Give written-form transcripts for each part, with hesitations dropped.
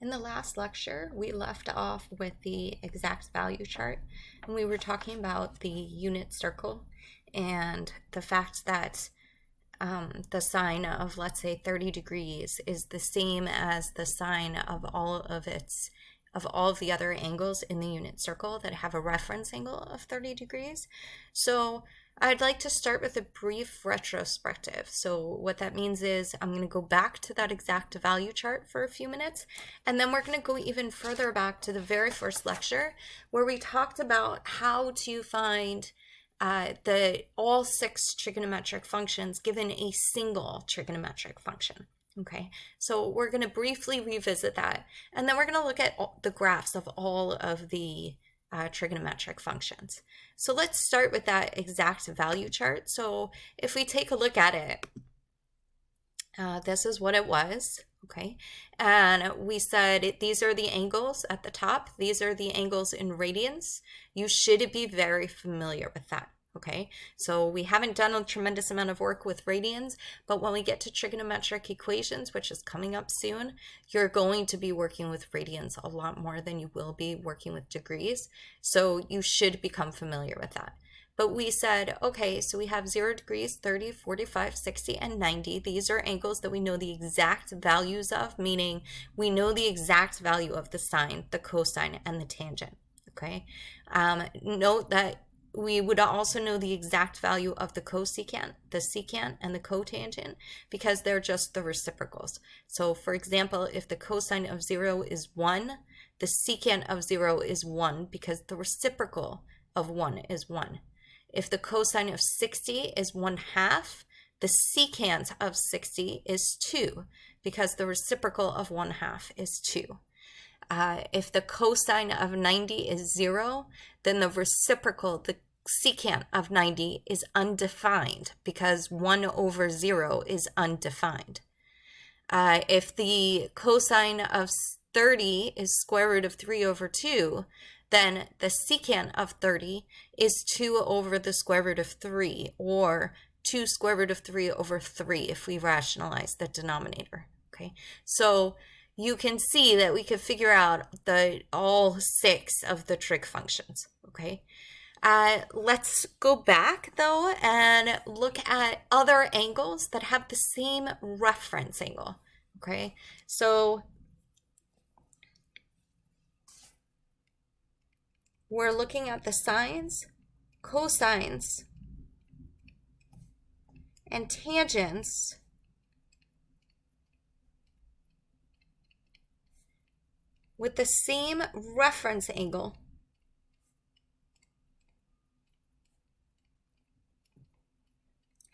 In the last lecture, we left off with the exact value chart, and we were talking about the unit circle and the fact that the sine of, let's say, 30 degrees is the same as the sine of all of the other angles in the unit circle that have a reference angle of 30 degrees. So I'd like to start with a brief retrospective. So what that means is I'm going to go back to that exact value chart for a few minutes, and then we're going to go even further back to the very first lecture where we talked about how to find all 6 trigonometric functions given a single trigonometric function. Okay, so we're going to briefly revisit that, and then we're going to look at the graphs of all of the trigonometric functions. So let's start with that exact value chart. So if we take a look at it, this is what it was, okay? And we said these are the angles at the top. These are the angles in radians. You should be very familiar with that. Okay, so we haven't done a tremendous amount of work with radians, but when we get to trigonometric equations, which is coming up soon, you're going to be working with radians a lot more than you will be working with degrees. So you should become familiar with that. But we said, okay, so we have 0 degrees, 30, 45, 60, and 90. These are angles that we know the exact values of, meaning we know the exact value of the sine, the cosine, and the tangent. Okay, note that we would also know the exact value of the cosecant, the secant, and the cotangent because they're just the reciprocals. So for example, if the cosine of 0 is 1, the secant of 0 is 1 because the reciprocal of 1 is 1. If the cosine of 60 is 1/2, the secant of 60 is 2 because the reciprocal of 1/2 is 2. If the cosine of 90 is 0, then the reciprocal, the secant of 90 is undefined because 1/0 is undefined. If the cosine of 30 is square root of 3/2, then the secant of 30 is 2 over the square root of 3, or 2 square root of 3/3 if we rationalize the denominator. Okay, so you can see that we could figure out all 6 of the trig functions. Okay, let's go back though and look at other angles that have the same reference angle. Okay, so we're looking at the sines, cosines, and tangents with the same reference angle.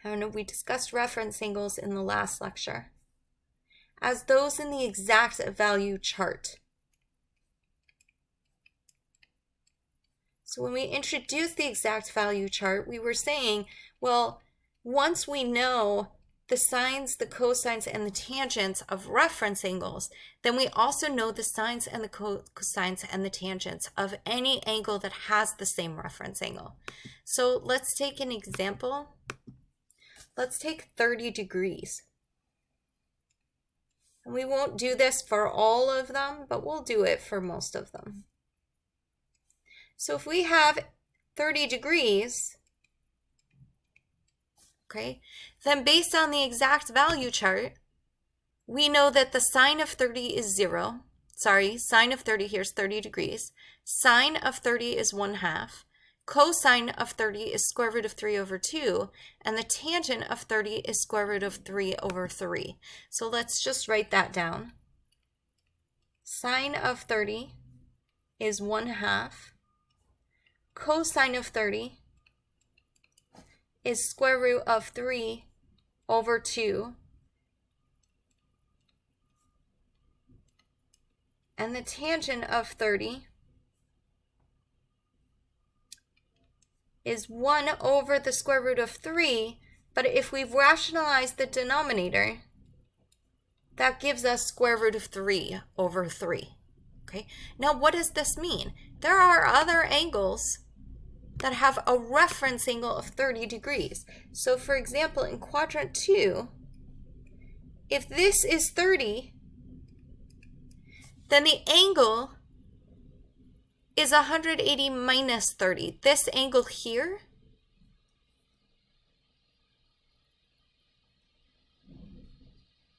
And we discussed reference angles in the last lecture as those in the exact value chart. So when we introduced the exact value chart, we were saying, well, once we know the sines, the cosines, and the tangents of reference angles, then we also know the sines and the cosines and the tangents of any angle that has the same reference angle. So let's take an example. Let's take 30 degrees. And we won't do this for all of them, but we'll do it for most of them. So if we have 30 degrees, okay, then based on the exact value chart, we know that the sine of 30 is 0. Sorry, sine of 30 here is 30 degrees. Sine of 30 is 1/2. Cosine of 30 is square root of 3/2, and the tangent of 30 is square root of 3/3. So let's just write that down. Sine of 30 is 1/2. Cosine of 30 is square root of 3/2. And the tangent of 30 is 1 over the square root of 3, but if we've rationalized the denominator, that gives us square root of 3/3. Okay, now what does this mean? There are other angles that have a reference angle of 30 degrees. So for example, in quadrant 2, if this is 30, then the angle is 180 minus 30. This angle here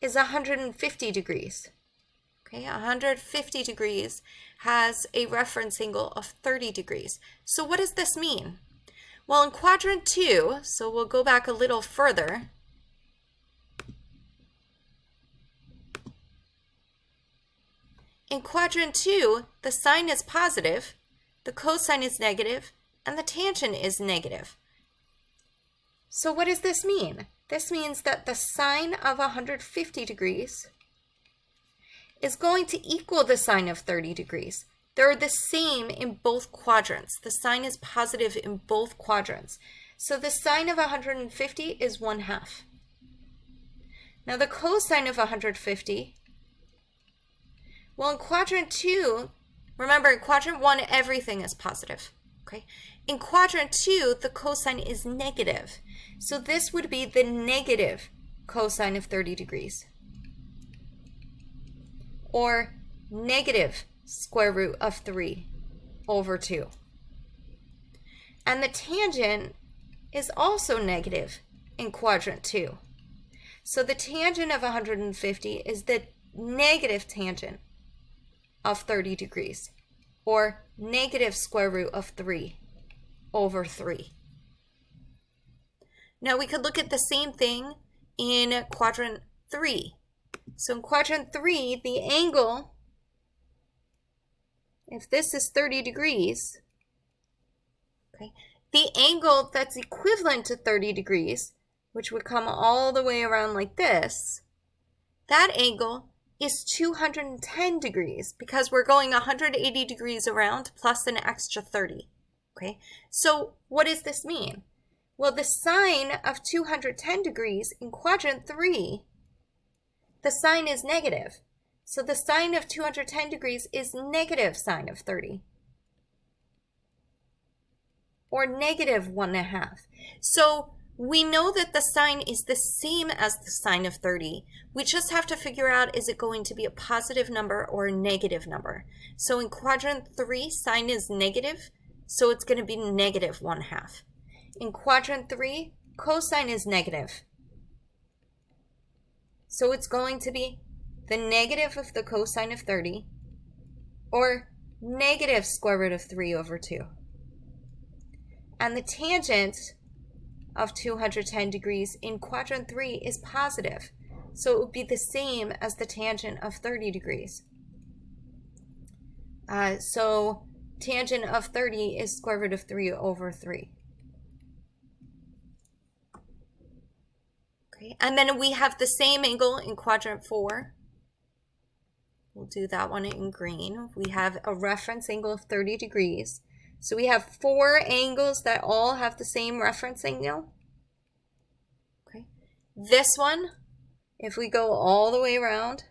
is 150 degrees. Okay, 150 degrees has a reference angle of 30 degrees. So what does this mean? Well, in quadrant 2, so we'll go back a little further. In quadrant 2, the sine is positive, the cosine is negative, and the tangent is negative. So what does this mean? This means that the sine of 150 degrees is going to equal the sine of 30 degrees. They're the same in both quadrants. The sine is positive in both quadrants. So the sine of 150 is 1/2. Now the cosine of 150, well, in quadrant 2, remember in quadrant 1, everything is positive. Okay? In quadrant 2, the cosine is negative. So this would be the negative cosine of 30 degrees. Or negative square root of 3 over 2. And the tangent is also negative in quadrant 2. So the tangent of 150 is the negative tangent of 30 degrees, or negative square root of 3 over 3. Now we could look at the same thing in quadrant 3. So in quadrant 3, the angle, if this is 30 degrees, okay, the angle that's equivalent to 30 degrees, which would come all the way around like this, that angle is 210 degrees because we're going 180 degrees around plus an extra 30. Okay, so what does this mean? Well, the sine of 210 degrees in quadrant 3, the sine is negative. So the sine of 210 degrees is negative sine of 30. Or negative 1/2. So we know that the sine is the same as the sine of 30. We just have to figure out, is it going to be a positive number or a negative number? So in quadrant 3, sine is negative, so it's going to be negative 1/2. In quadrant 3, cosine is negative. So it's going to be the negative of the cosine of 30, or negative square root of 3 over 2. And the tangent of 210 degrees in quadrant 3 is positive. So it would be the same as the tangent of 30 degrees. So tangent of 30 is square root of 3 over 3. Okay, and then we have the same angle in quadrant 4. We'll do that one in green. We have a reference angle of 30 degrees. So we have 4 angles that all have the same reference angle. Okay. This one, if we go all the way around,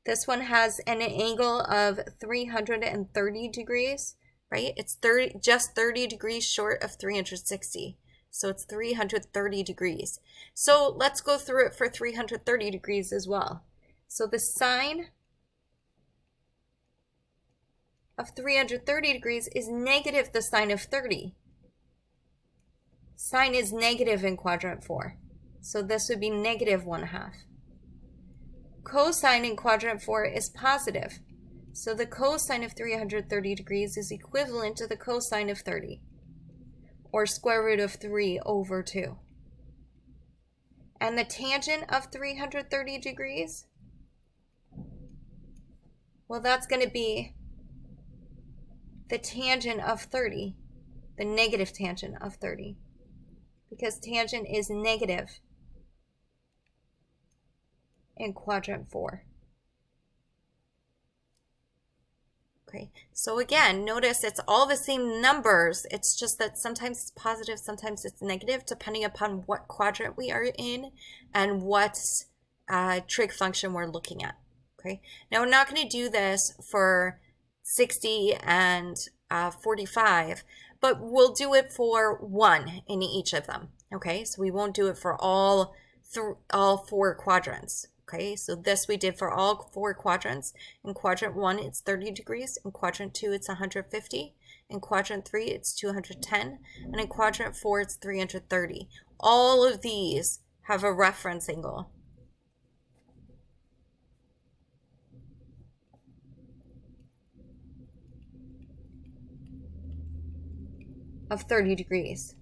this one has an angle of 330 degrees, right? It's just 30 degrees short of 360. So it's 330 degrees. So let's go through it for 330 degrees as well. So the sine of 330 degrees is negative the sine of 30. Sine is negative in quadrant 4. So this would be negative 1/2. Cosine in quadrant 4 is positive. So the cosine of 330 degrees is equivalent to the cosine of 30, or square root of 3 over 2. And the tangent of 330 degrees, well, that's going to be the tangent of 30, the negative tangent of 30, because tangent is negative in quadrant 4. Okay, so again, notice it's all the same numbers. It's just that sometimes it's positive, sometimes it's negative, depending upon what quadrant we are in and what trig function we're looking at. Okay, now we're not going to do this for 60 and 45, but we'll do it for 1 in each of them. Okay, so we won't do it for all 4 quadrants. Okay, so this we did for all 4 quadrants. In quadrant 1, it's 30 degrees. In quadrant 2, it's 150. In quadrant 3, it's 210. And in quadrant 4, it's 330. All of these have a reference angle of 30 degrees.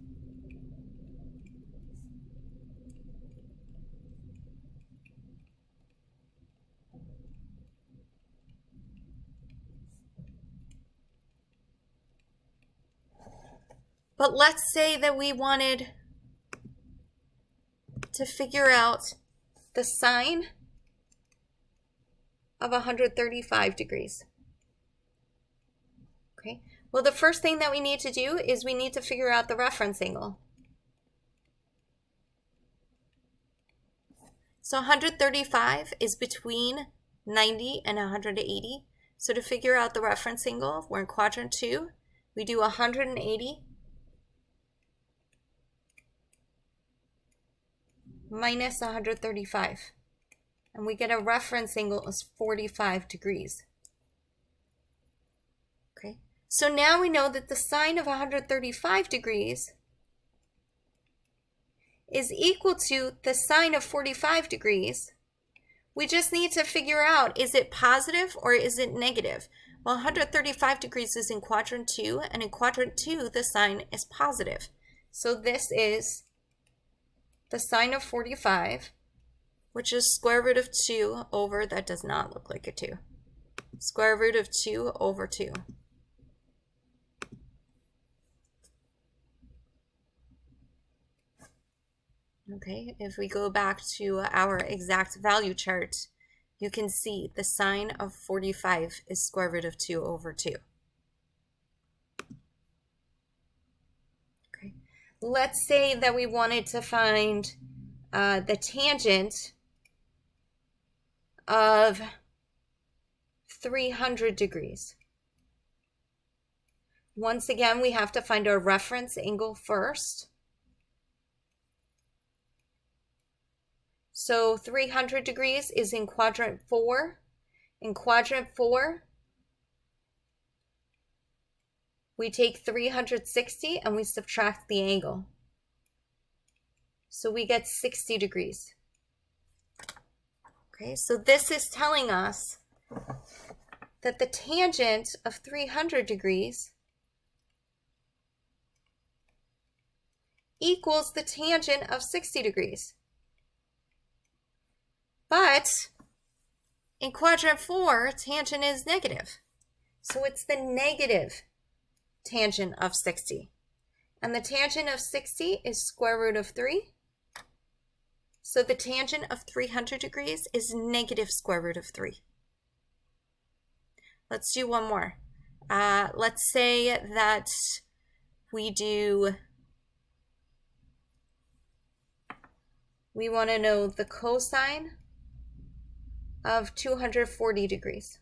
But let's say that we wanted to figure out the sine of 135 degrees. Okay, well, the first thing that we need to do is we need to figure out the reference angle. So 135 is between 90 and 180. So to figure out the reference angle, we're in quadrant 2. We do 180 minus 135. And we get a reference angle of 45 degrees. Okay, so now we know that the sine of 135 degrees is equal to the sine of 45 degrees. We just need to figure out, is it positive or is it negative? Well, 135 degrees is in quadrant 2, and in quadrant 2, the sine is positive. So this is the sine of 45, which is square root of 2 over, that does not look like a 2, square root of 2 over 2. Okay, if we go back to our exact value chart, you can see the sine of 45 is square root of 2 over 2. Okay, let's say that we wanted to find the tangent of 300 degrees. Once again, we have to find our reference angle first. So 300 degrees is in quadrant 4. In quadrant 4, we take 360 and we subtract the angle. So we get 60 degrees. Okay, so this is telling us that the tangent of 300 degrees equals the tangent of 60 degrees. But in quadrant 4, tangent is negative. So it's the negative tangent of 60. And the tangent of 60 is square root of 3. So the tangent of 300 degrees is negative square root of 3. Let's do one more. Let's say that we want to know the cosine of 240 degrees.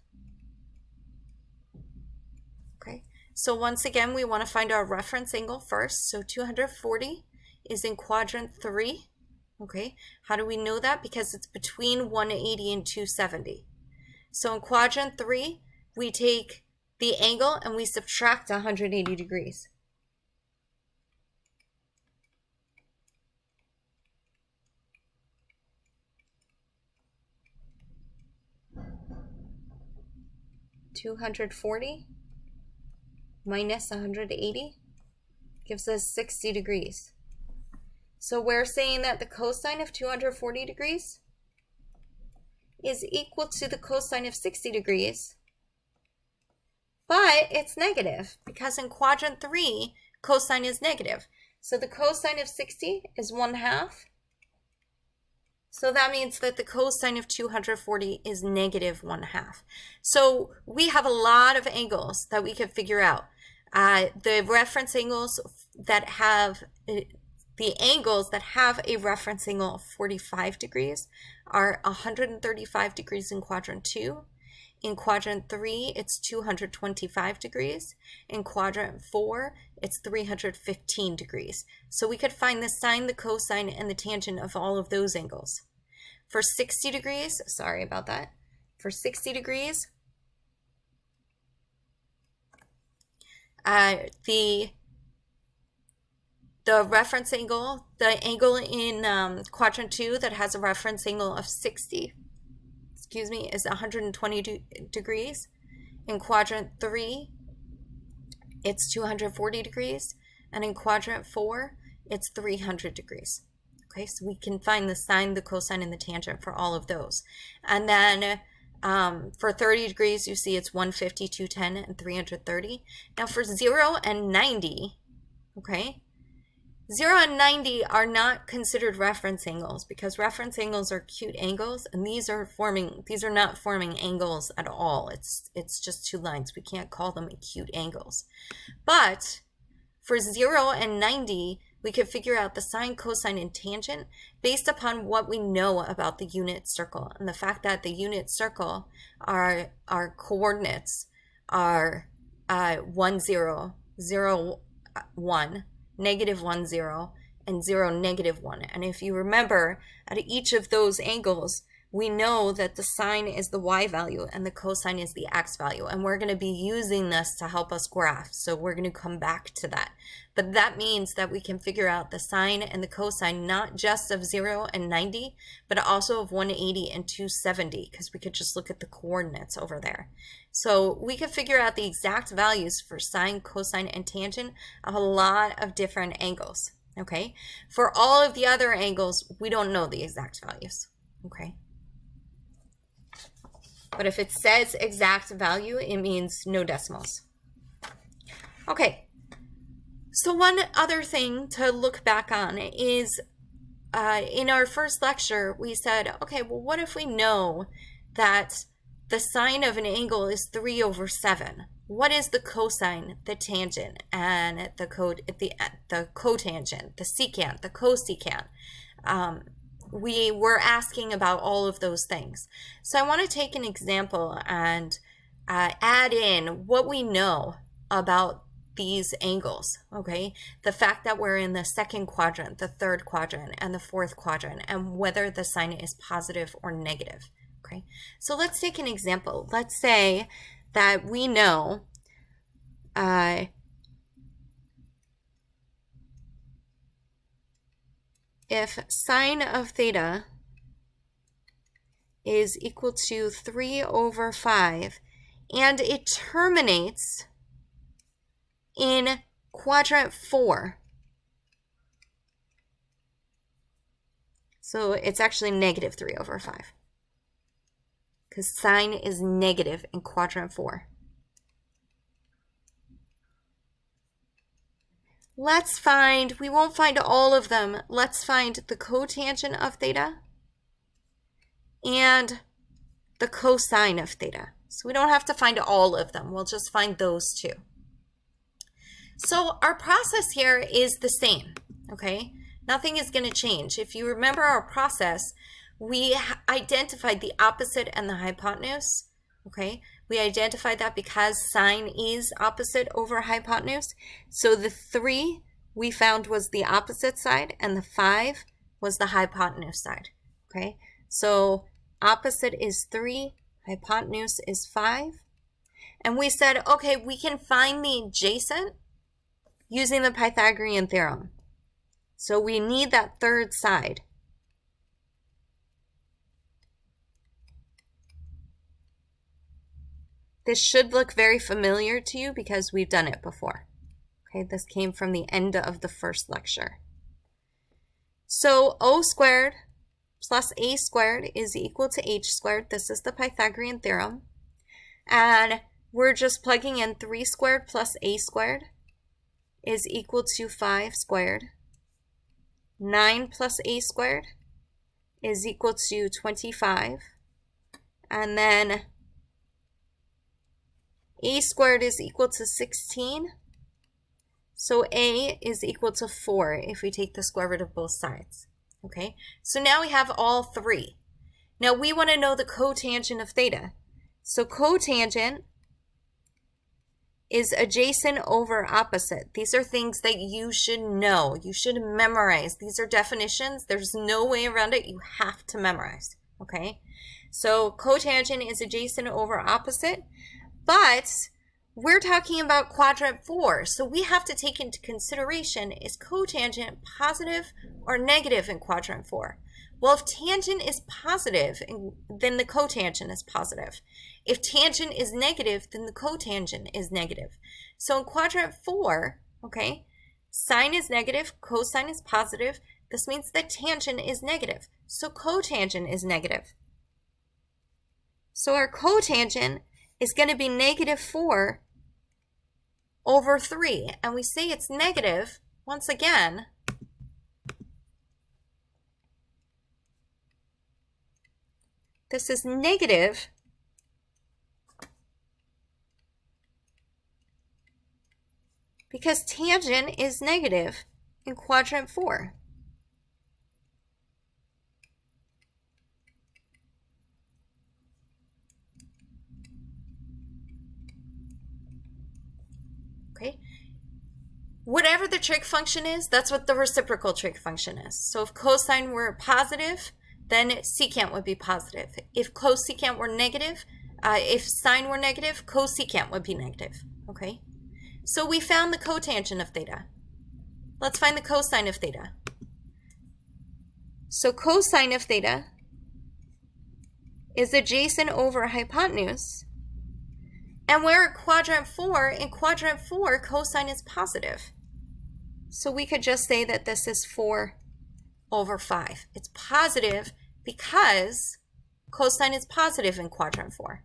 Okay, so once again, we want to find our reference angle first. So 240 is in quadrant 3. Okay, how do we know that? Because it's between 180 and 270. So in quadrant 3, we take the angle and we subtract 180 degrees. (240 minus 180 gives us 60 degrees. So we're saying that the cosine of 240 degrees is equal to the cosine of 60 degrees, but it's negative because in quadrant 3, cosine is negative. So the cosine of 60 is 1/2. So that means that the cosine of 240 is negative 1/2. So we have a lot of angles that we could figure out. The reference angles that have the angles that have a reference angle of 45 degrees are 135 degrees in quadrant 2. In quadrant 3, it's 225 degrees. In quadrant 4, it's 315 degrees. So we could find the sine, the cosine, and the tangent of all of those angles. For 60 degrees, sorry about that. For 60 degrees, the reference angle, the angle in quadrant 2 that has a reference angle of 60, is 120 degrees. In quadrant 3, it's 240 degrees. And in quadrant 4, it's 300 degrees. Okay, so we can find the sine, the cosine, and the tangent for all of those. And then for 30 degrees, you see it's 150, 210, and 330. Now for 0 and 90, okay, 0 and 90 are not considered reference angles because reference angles are acute angles, and these are not forming angles at all. It's just two lines. We can't call them acute angles. But for 0 and 90, we could figure out the sine, cosine, and tangent based upon what we know about the unit circle and the fact that the unit circle, our coordinates are 1, 0, 0, 1, negative 1, 0, and 0, negative 1. And if you remember, at each of those angles, we know that the sine is the y value and the cosine is the x value. And we're going to be using this to help us graph. So we're going to come back to that. But that means that we can figure out the sine and the cosine not just of 0 and 90, but also of 180 and 270, because we could just look at the coordinates over there. So we could figure out the exact values for sine, cosine, and tangent of a lot of different angles. Okay? For all of the other angles, we don't know the exact values. Okay? But if it says exact value, it means no decimals. Okay, so one other thing to look back on is in our first lecture, we said, okay, well, what if we know that the sine of an angle is 3 over 7? What is the cosine, the tangent, and the cotangent, the secant, the cosecant? We were asking about all of those things. So I want to take an example and add in what we know about these angles, okay? The fact that we're in the second quadrant, the third quadrant, and the fourth quadrant, and whether the sign is positive or negative, okay? So let's take an example. Let's say that we know if sine of theta is equal to 3 over 5, and it terminates in quadrant 4. So it's actually negative 3 over 5, because sine is negative in quadrant 4. Let's find, we won't find all of them, let's find the cotangent of theta and the cosine of theta. So we don't have to find all of them, we'll just find those two. So our process here is the same, okay? Nothing is going to change. If you remember our process, we identified the opposite and the hypotenuse, okay? We identified that because sine is opposite over hypotenuse. So the 3 we found was the opposite side, and the 5 was the hypotenuse side, okay? So opposite is 3, hypotenuse is 5. And we said, okay, we can find the adjacent using the Pythagorean theorem. So we need that third side. This should look very familiar to you because we've done it before. Okay, this came from the end of the first lecture. So O squared plus A squared is equal to H squared. This is the Pythagorean theorem. And we're just plugging in 3 squared plus A squared is equal to 5 squared. 9 plus A squared is equal to 25. And then A squared is equal to 16. So A is equal to 4 if we take the square root of both sides. Okay, so now we have all 3. Now we want to know the cotangent of theta. So cotangent is adjacent over opposite. These are things that you should know. You should memorize. These are definitions. There's no way around it. You have to memorize, okay? So cotangent is adjacent over opposite, but we're talking about quadrant 4. So we have to take into consideration, is cotangent positive or negative in quadrant 4? Well, if tangent is positive, then the cotangent is positive. If tangent is negative, then the cotangent is negative. So in quadrant 4, okay, sine is negative, cosine is positive. This means that tangent is negative. So cotangent is negative. So our cotangent is going to be negative 4 over 3. And we say it's negative, once again, this is negative because tangent is negative in quadrant 4. Okay. Whatever the trig function is, that's what the reciprocal trig function is. So if cosine were positive, then secant would be positive. If cosecant were negative, if sine were negative, cosecant would be negative, okay? So we found the cotangent of theta. Let's find the cosine of theta. So cosine of theta is adjacent over hypotenuse. And we're at quadrant 4. In quadrant 4, cosine is positive. So we could just say that this is 4 over 5. It's positive because cosine is positive in quadrant 4.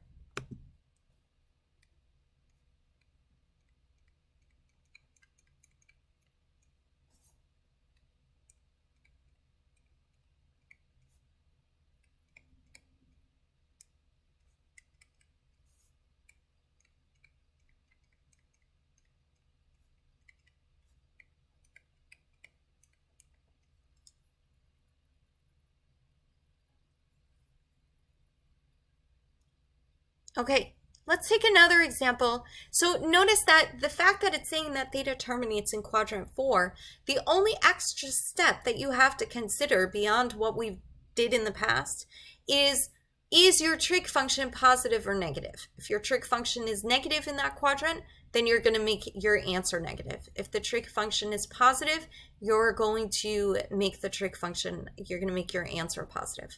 Okay, let's take another example. So notice that the fact that it's saying that theta terminates in quadrant 4, the only extra step that you have to consider beyond what we did in the past is your trig function positive or negative? If your trig function is negative in that quadrant, then you're going to make your answer negative. If the trig function is positive, you're going to make the trig function, you're going to make your answer positive.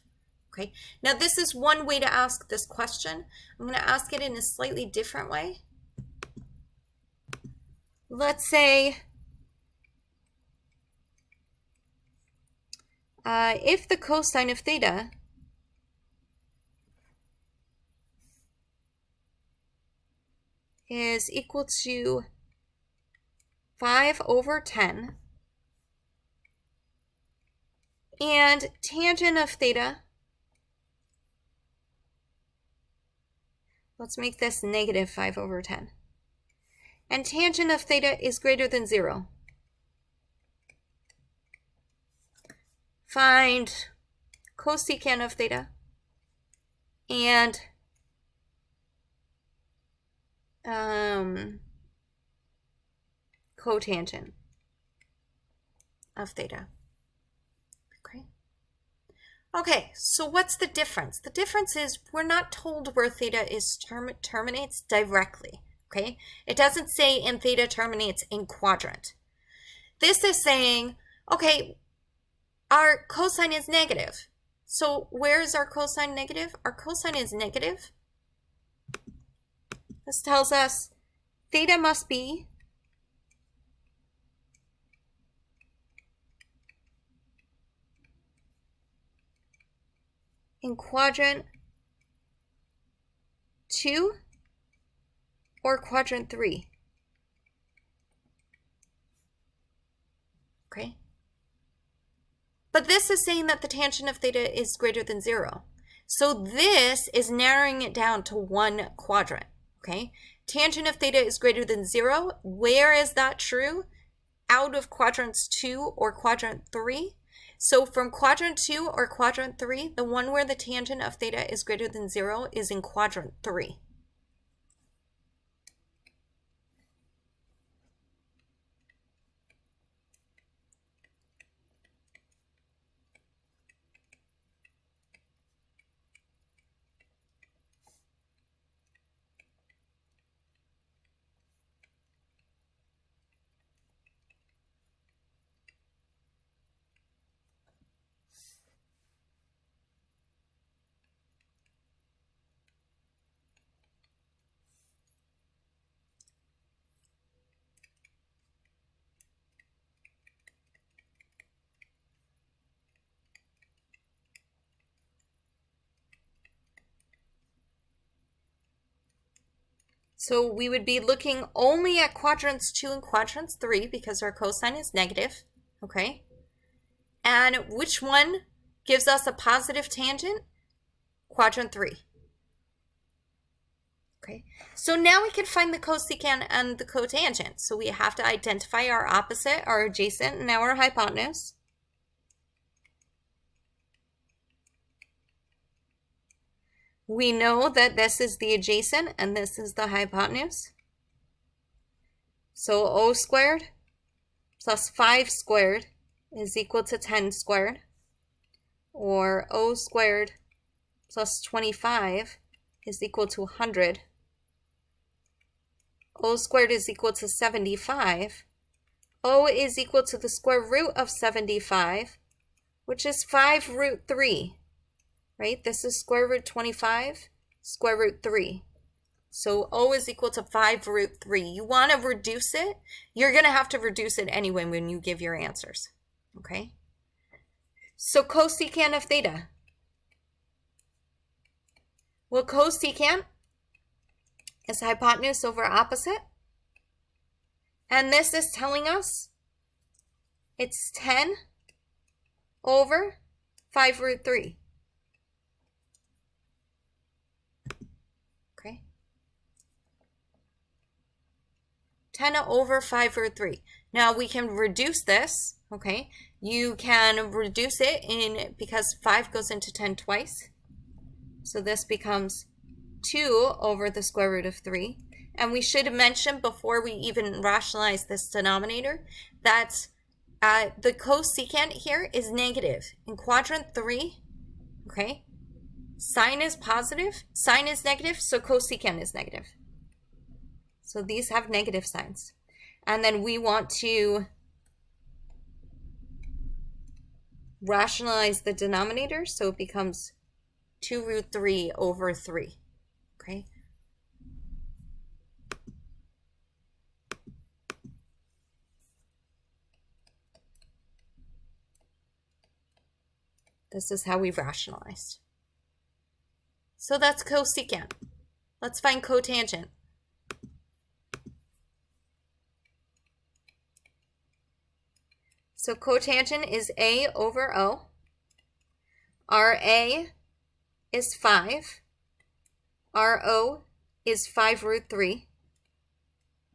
Okay, now this is one way to ask this question. I'm going to ask it in a slightly different way. Let's say if the cosine of theta is equal to 5 over 10 and tangent of theta, let's make this negative 5 over 10. And tangent of theta is greater than 0. Find cosecant of theta and cotangent of theta. Okay, so what's the difference? The difference is we're not told where theta is terminates directly, okay? It doesn't say and theta terminates in quadrant. This is saying, okay, our cosine is negative. So where is our cosine negative? Our cosine is negative. This tells us theta must be in quadrant 2 or quadrant 3. Okay. But this is saying that the tangent of theta is greater than 0. So this is narrowing it down to one quadrant. Okay. Tangent of theta is greater than 0. Where is that true? Out of quadrants 2 or quadrant 3. So from quadrant 2 or quadrant 3, the one where the tangent of theta is greater than 0 is in quadrant 3. So we would be looking only at quadrants 2 and quadrants 3 because our cosine is negative, okay? And which one gives us a positive tangent? Quadrant 3. Okay, so now we can find the cosecant and the cotangent. So we have to identify our opposite, our adjacent, and our hypotenuse. We know that this is the adjacent and this is the hypotenuse. So O squared plus 5 squared is equal to 10 squared. Or O squared plus 25 is equal to 100. O squared is equal to 75. O is equal to the square root of 75, which is 5 root 3, right? This is square root 25, square root 3. So O is equal to 5 root 3. You want to reduce it? You're going to have to reduce it anyway when you give your answers, okay? So cosecant of theta. Well, cosecant is hypotenuse over opposite. And this is telling us it's 10 over 5 root 3. Okay. 10 over 5 root 3. Now we can reduce this, okay? You can reduce it because 5 goes into 10 twice. So this becomes 2 over the square root of 3. And we should mention before we even rationalize this denominator that the cosecant here is negative. In quadrant 3, okay, sine is positive, sine is negative, so cosecant is negative. So these have negative signs. And then we want to rationalize the denominator, so it becomes 2 root 3 over 3, okay? This is how we've rationalized. So that's cosecant. Let's find cotangent. So cotangent is A over O. Our A is 5. Our O is 5 root 3.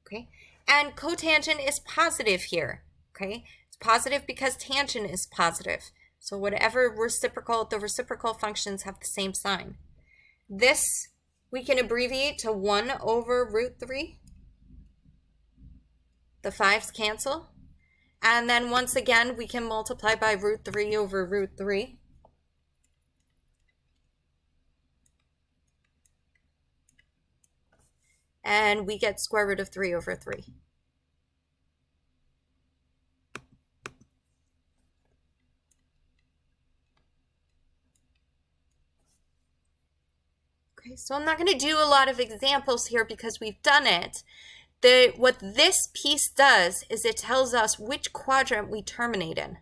Okay, and cotangent is positive here. Okay, it's positive because tangent is positive. So whatever reciprocal, the reciprocal functions have the same sign. This we can abbreviate to 1 over root 3. The 5's cancel. And then once again, we can multiply by root 3 over root 3. And we get square root of 3 over 3. Okay, so I'm not going to do a lot of examples here because we've done it. What this piece does is it tells us which quadrant we terminate in.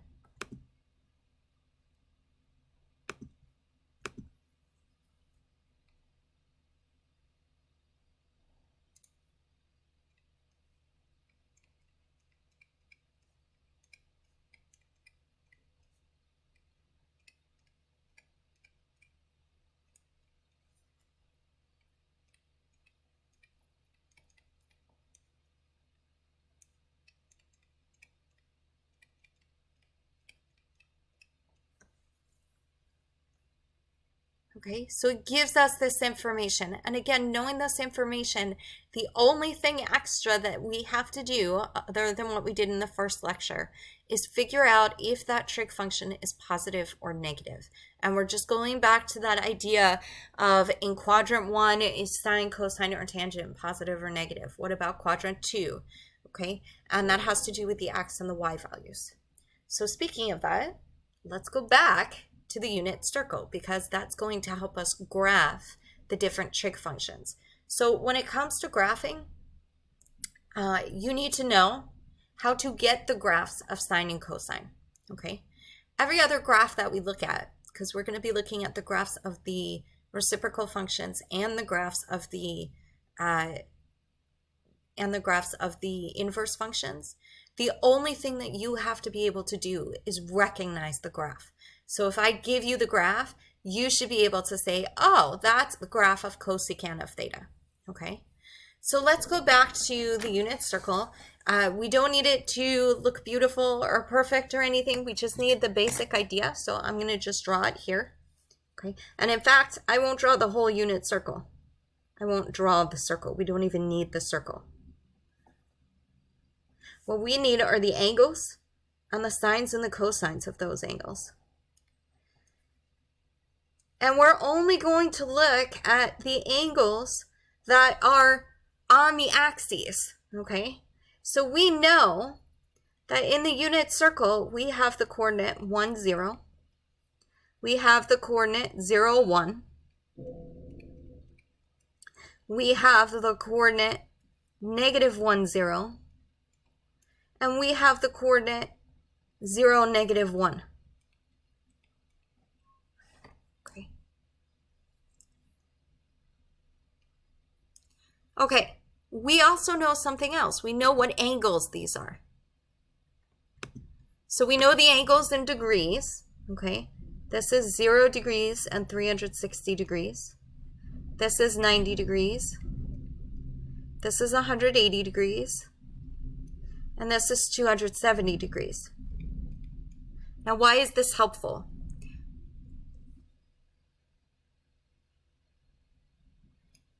Okay, so it gives us this information. And again, knowing this information, the only thing extra that we have to do, other than what we did in the first lecture, is figure out if that trig function is positive or negative. And we're just going back to that idea of in quadrant 1, is sine, cosine, or tangent positive or negative? What about quadrant 2? Okay, and that has to do with the x and the y values. So speaking of that, let's go back to the unit circle because that's going to help us graph the different trig functions. So when it comes to graphing, you need to know how to get the graphs of sine and cosine, okay? Every other graph that we look at, because we're going to be looking at the graphs of the reciprocal functions and the graphs of the and the graphs of the inverse functions, the only thing that you have to be able to do is recognize the graph. So if I give you the graph, you should be able to say, oh, that's the graph of cosecant of theta, okay? So let's go back to the unit circle. We don't need it to look beautiful or perfect or anything. We just need the basic idea. So I'm going to just draw it here, okay? And in fact, I won't draw the whole unit circle. I won't draw the circle. We don't even need the circle. What we need are the angles and the sines and the cosines of those angles. And we're only going to look at the angles that are on the axes, okay? So we know that in the unit circle, we have the coordinate 1, 0. We have the coordinate 0, 1. We have the coordinate negative 1, 0. And we have the coordinate 0, negative 1. Okay. Okay, we also know something else. We know what angles these are. So we know the angles in degrees, okay? This is 0 degrees and 360 degrees. This is 90 degrees. This is 180 degrees. And this is 270 degrees. Now, why is this helpful?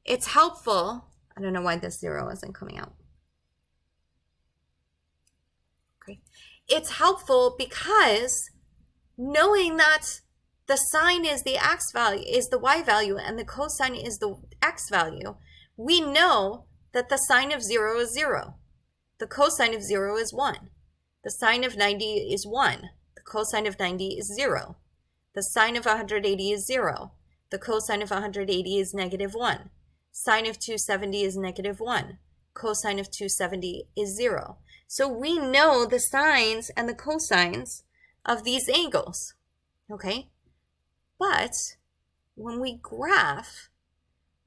It's helpful. I don't know why this 0 isn't coming out. Okay. It's helpful because knowing that the sine is the x value, is the y value, and the cosine is the x value, we know that the sine of 0 is 0. The cosine of 0 is 1. The sine of 90 is 1. The cosine of 90 is 0. The sine of 180 is 0. The cosine of 180 is negative 1. Sine of 270 is negative 1. Cosine of 270 is 0. So we know the sines and the cosines of these angles, okay? But when we graph,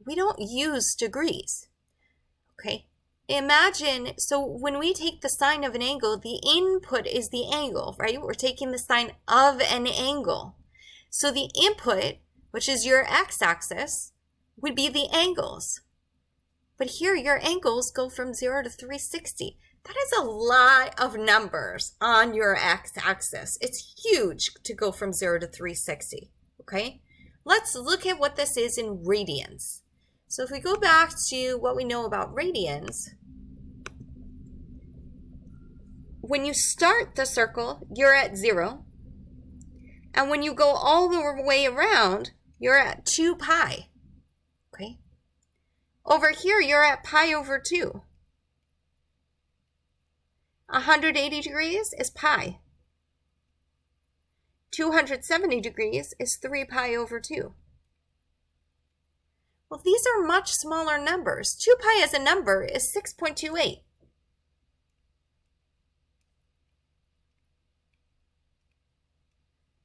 we don't use degrees, okay? Imagine, so when we take the sine of an angle, the input is the angle, right? We're taking the sine of an angle. So the input, which is your x-axis, would be the angles. But here your angles go from 0 to 360. That is a lot of numbers on your x-axis. It's huge to go from 0 to 360, okay? Let's look at what this is in radians. So if we go back to what we know about radians, when you start the circle, you're at 0. And when you go all the way around, you're at 2 pi. Okay? Over here, you're at pi over 2. 180 degrees is pi. 270 degrees is 3 pi over 2. Well, these are much smaller numbers. 2 pi as a number is 6.28.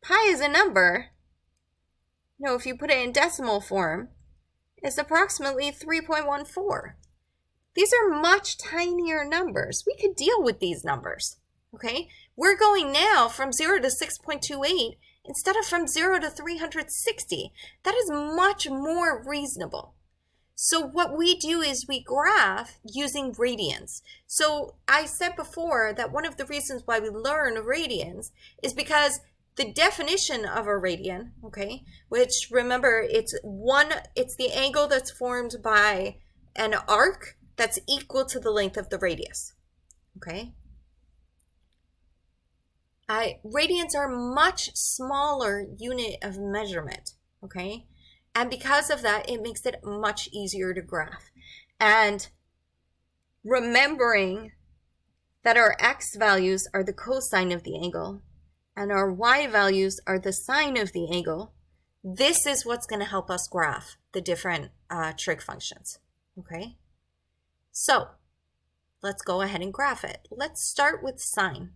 Pi as a number, if you put it in decimal form, is approximately 3.14. These are much tinier numbers. We could deal with these numbers, okay? We're going now from 0 to 6.28 instead of from 0 to 360. That is much more reasonable. So what we do is we graph using radians. So I said before that one of the reasons why we learn radians is because the definition of a radian, okay, which remember it's the angle that's formed by an arc that's equal to the length of the radius, okay? Radians are a much smaller unit of measurement, okay? And because of that, it makes it much easier to graph. And remembering that our x values are the cosine of the angle and our y values are the sine of the angle, this is what's going to help us graph the different trig functions, okay? So let's go ahead and graph it. Let's start with sine.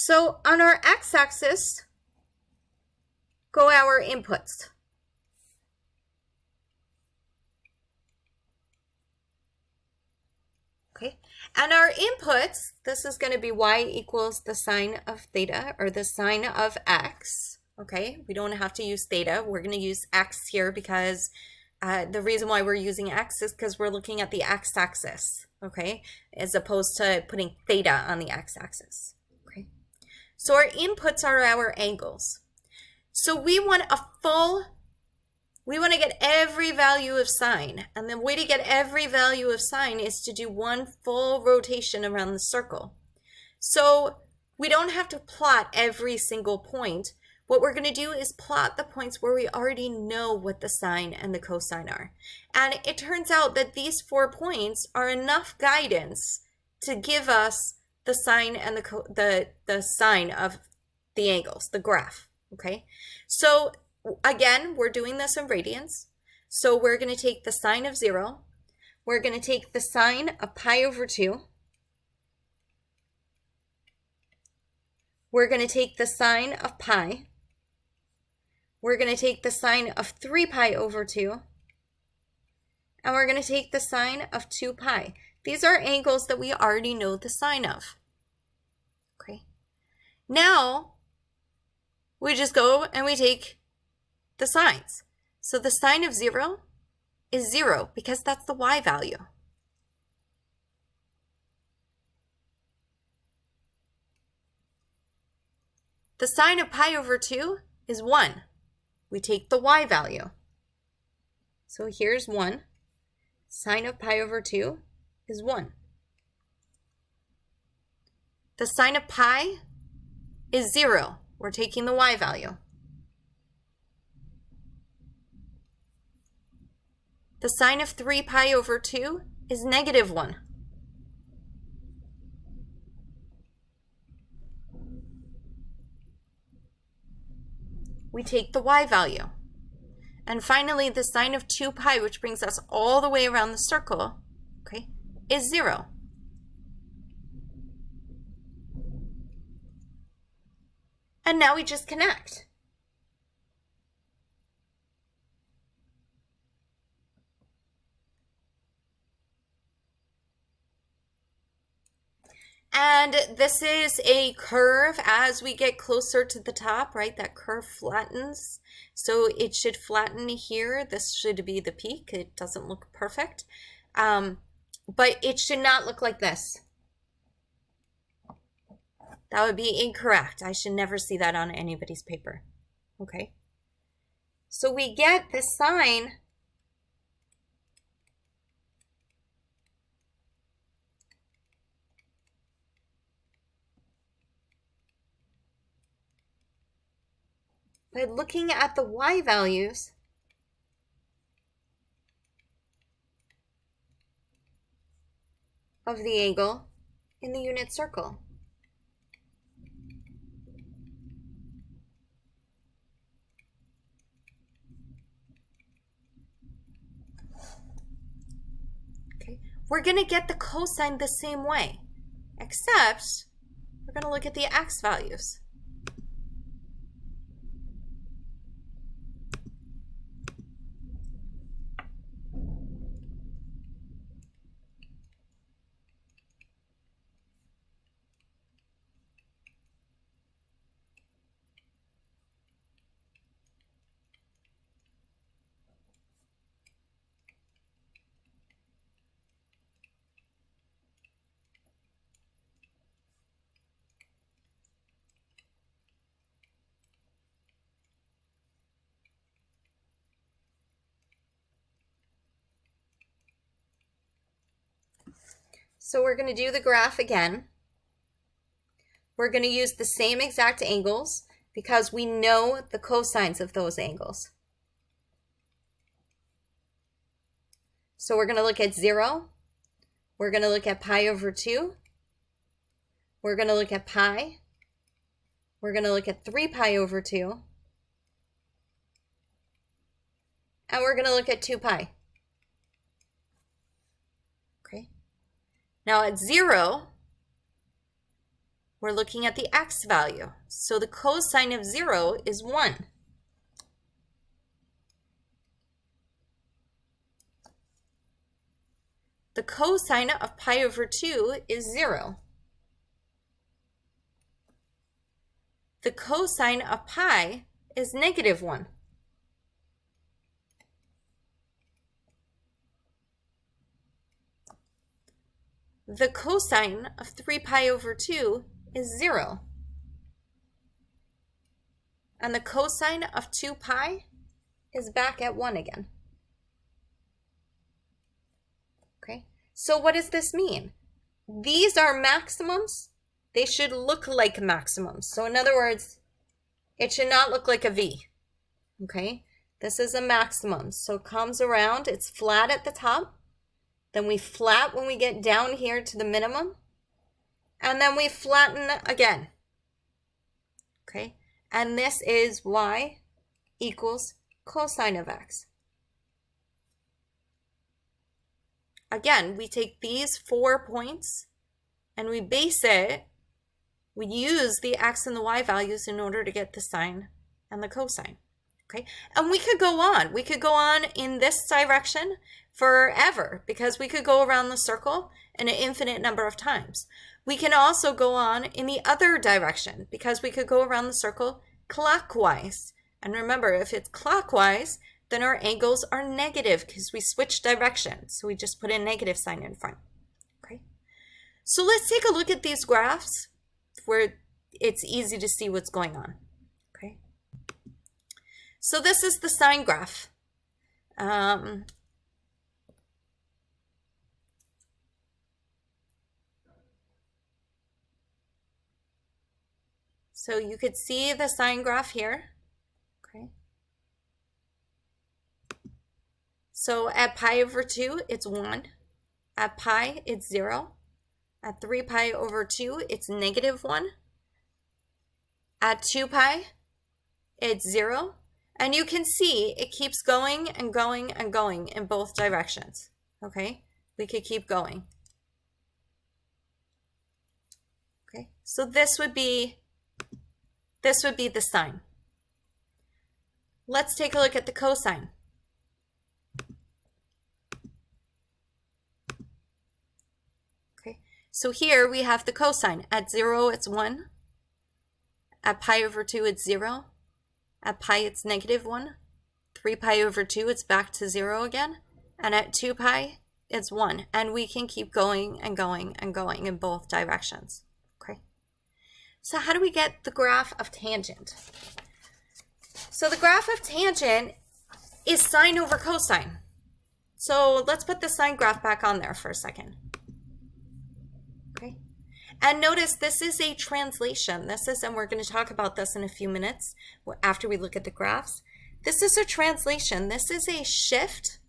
So on our x-axis go our inputs. Okay, and our inputs, this is going to be y equals the sine of theta, or the sine of x. Okay, we don't have to use theta. We're going to use x here because the reason why we're using x is because we're looking at the x-axis, okay, as opposed to putting theta on the x-axis. Okay, so our inputs are our angles. So we want to get every value of sine, and the way to get every value of sine is to do one full rotation around the circle. So we don't have to plot every single point. What we're going to do is plot the points where we already know what the sine and the cosine are. And it turns out that these 4 points are enough guidance to give us the sine and the sine of the angles, the graph, okay? So again, we're doing this in radians. So we're going to take the sine of 0. We're going to take the sine of pi over 2. We're going to take the sine of pi. We're going to take the sine of 3 pi over 2. And we're going to take the sine of 2 pi. These are angles that we already know the sine of. Okay. Now, we just go and we take the sines. So the sine of 0 is 0 because that's the y value. The sine of pi over 2 is 1. We take the y value. So here's 1. Sine of pi over 2 is 1. The sine of pi is 0. We're taking the y value. The sine of 3 pi over 2 is negative 1. We take the y value. And finally, the sine of 2 pi, which brings us all the way around the circle, okay, is 0. And now we just connect. And this is a curve as we get closer to the top, right? That curve flattens. So it should flatten here. This should be the peak. It doesn't look perfect. But it should not look like this. That would be incorrect. I should never see that on anybody's paper. Okay. So we get the sine by looking at the y values of the angle in the unit circle. Okay, we're going to get the cosine the same way, except we're going to look at the x values. So we're going to do the graph again. We're going to use the same exact angles because we know the cosines of those angles. So we're going to look at 0. We're going to look at pi over 2. We're going to look at pi. We're going to look at 3 pi over 2. And we're going to look at 2 pi. Okay. Now at 0, We're looking at the x value. So the cosine of 0 is 1. The cosine of pi over 2 is 0. The cosine of pi is negative 1. The cosine of 3 pi over 2 is 0. And the cosine of 2 pi is back at 1 again. Okay, so what does this mean? These are maximums. They should look like maximums. So in other words, it should not look like a V. Okay, this is a maximum. So it comes around, it's flat at the top. Then we flat when we get down here to the minimum. And then we flatten again. Okay, and this is y equals cosine of x. Again, we take these 4 points and we base it. We use the x and the y values in order to get the sine and the cosine. Okay, and we could go on. We could go on in this direction forever because we could go around the circle an infinite number of times. We can also go on in the other direction because we could go around the circle clockwise. And remember, if it's clockwise, then our angles are negative because we switch directions. So we just put a negative sign in front. Okay, so let's take a look at these graphs where it's easy to see what's going on. Okay, so this is the sine graph. So you could see the sine graph here. Okay. So at pi over 2, it's 1. At pi, it's 0. At 3 pi over 2, it's negative 1. At 2 pi, it's 0. And you can see it keeps going and going and going in both directions. Okay, we could keep going. Okay, so this would be the sine. Let's take a look at the cosine. Okay, so here we have the cosine. At 0, it's 1. At pi over 2, it's 0. At pi, it's negative 1. 3 pi over 2, it's back to 0 again. And at 2 pi, it's 1. And we can keep going and going and going in both directions. Okay. So how do we get the graph of tangent? So the graph of tangent is sine over cosine. So let's put the sine graph back on there for a second. Okay. And notice this is a translation. And we're going to talk about this in a few minutes after we look at the graphs. This is a translation. This is a shift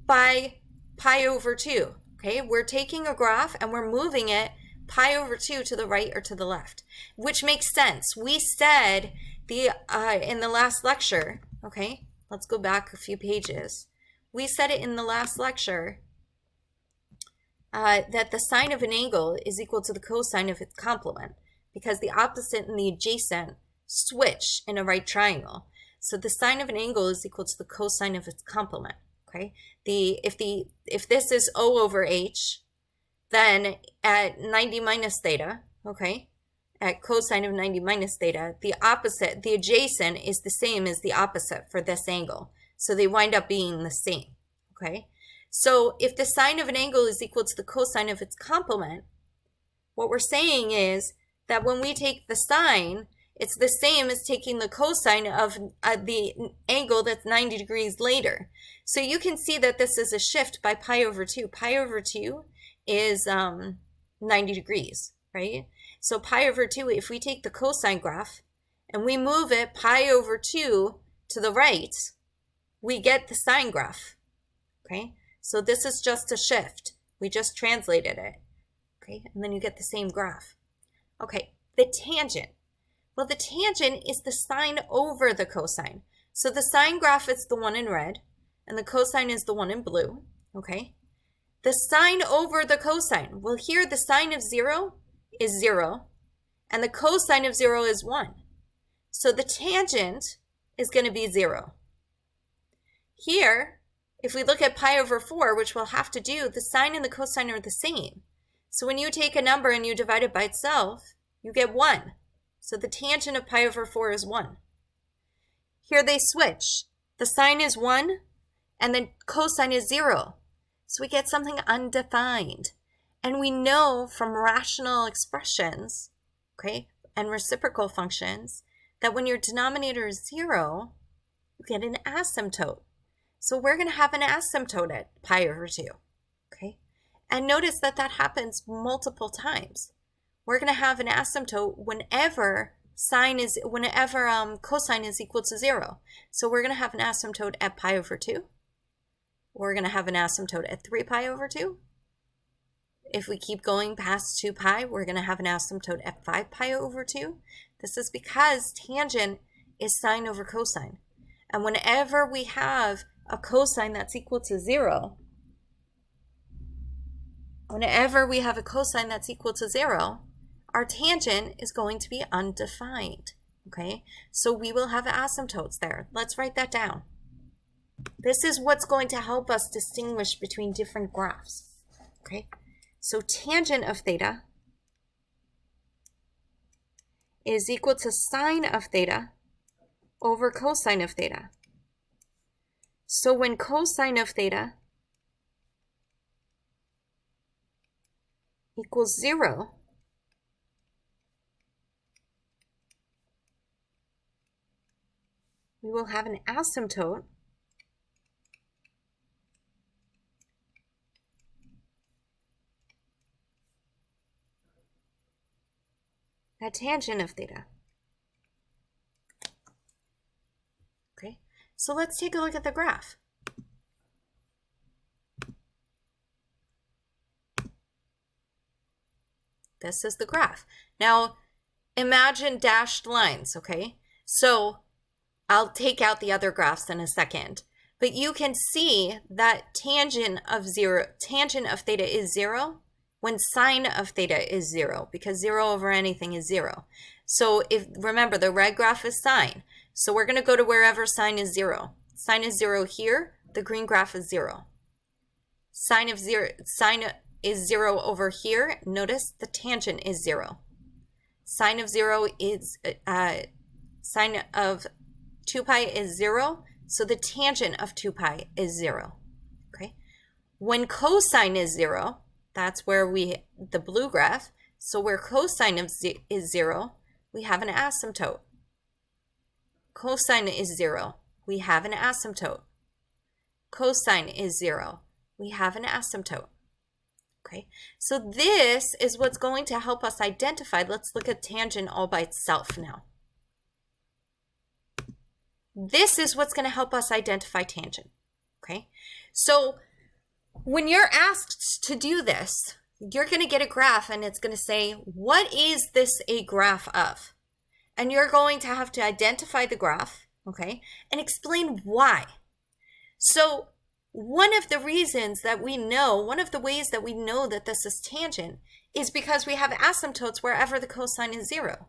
by pi over 2. Okay, we're taking a graph and we're moving it pi over 2 to the right or to the left, which makes sense. We said in the last lecture, okay, let's go back a few pages. We said it in the last lecture that the sine of an angle is equal to the cosine of its complement because the opposite and the adjacent switch in a right triangle. So the sine of an angle is equal to the cosine of its complement. Okay, if this is O over H, then at 90 minus theta, okay, at cosine of 90 minus theta, the opposite, the adjacent is the same as the opposite for this angle. So they wind up being the same. Okay, so if the sine of an angle is equal to the cosine of its complement, what we're saying is that when we take the sine, it's the same as taking the cosine of the angle that's 90 degrees later. So you can see that this is a shift by pi over 2. Pi over 2 is 90 degrees, right? So pi over 2, if we take the cosine graph and we move it pi over 2 to the right, we get the sine graph, okay? So this is just a shift. We just translated it, okay? And then you get the same graph. Okay, the tangent. Well, the tangent is the sine over the cosine. So the sine graph is the one in red, and the cosine is the one in blue, okay? The sine over the cosine. Well, here the sine of 0 is 0, and the cosine of 0 is 1. So the tangent is going to be 0. Here, if we look at pi over 4, which we'll have to do, the sine and the cosine are the same. So when you take a number and you divide it by itself, you get 1. So the tangent of pi over 4 is 1. Here they switch. The sine is 1 and the cosine is 0. So we get something undefined. And we know from rational expressions, okay, and reciprocal functions, that when your denominator is 0, you get an asymptote. So we're going to have an asymptote at pi over 2, okay? And notice that that happens multiple times. We're going to have an asymptote whenever cosine is equal to 0. So we're going to have an asymptote at pi over 2. We're going to have an asymptote at 3 pi over 2. If we keep going past 2 pi, we're going to have an asymptote at 5 pi over 2. This is because tangent is sine over cosine. And whenever we have a cosine that's equal to 0, our tangent is going to be undefined, okay? So we will have asymptotes there. Let's write that down. This is what's going to help us distinguish between different graphs, okay? So tangent of theta is equal to sine of theta over cosine of theta. So when cosine of theta equals 0, we will have an asymptote at tangent of theta. Okay, so let's take a look at the graph. This is the graph. Now, imagine dashed lines, okay? So I'll take out the other graphs in a second, but you can see that tangent of theta is 0 when sine of theta is 0, because 0 over anything is 0. So remember, the red graph is sine. So we're going to go to wherever sine is 0. Sine is 0 here. The green graph is 0. Sine is 0 over here. Notice the tangent is 0. Sine of 0 is sine of 2 pi is 0. So the tangent of 2 pi is 0. Okay. When cosine is 0, that's where the blue graph. So where cosine is 0, we have an asymptote. Cosine is 0, we have an asymptote. Cosine is 0, we have an asymptote. Okay, so this is what's going to help us identify. Let's look at tangent all by itself now. This is what's going to help us identify tangent. Okay, so when you're asked to do this, you're going to get a graph and it's going to say, what is this a graph of? And you're going to have to identify the graph, okay, and explain why. So one of the ways that we know that this is tangent is because we have asymptotes wherever the cosine is 0.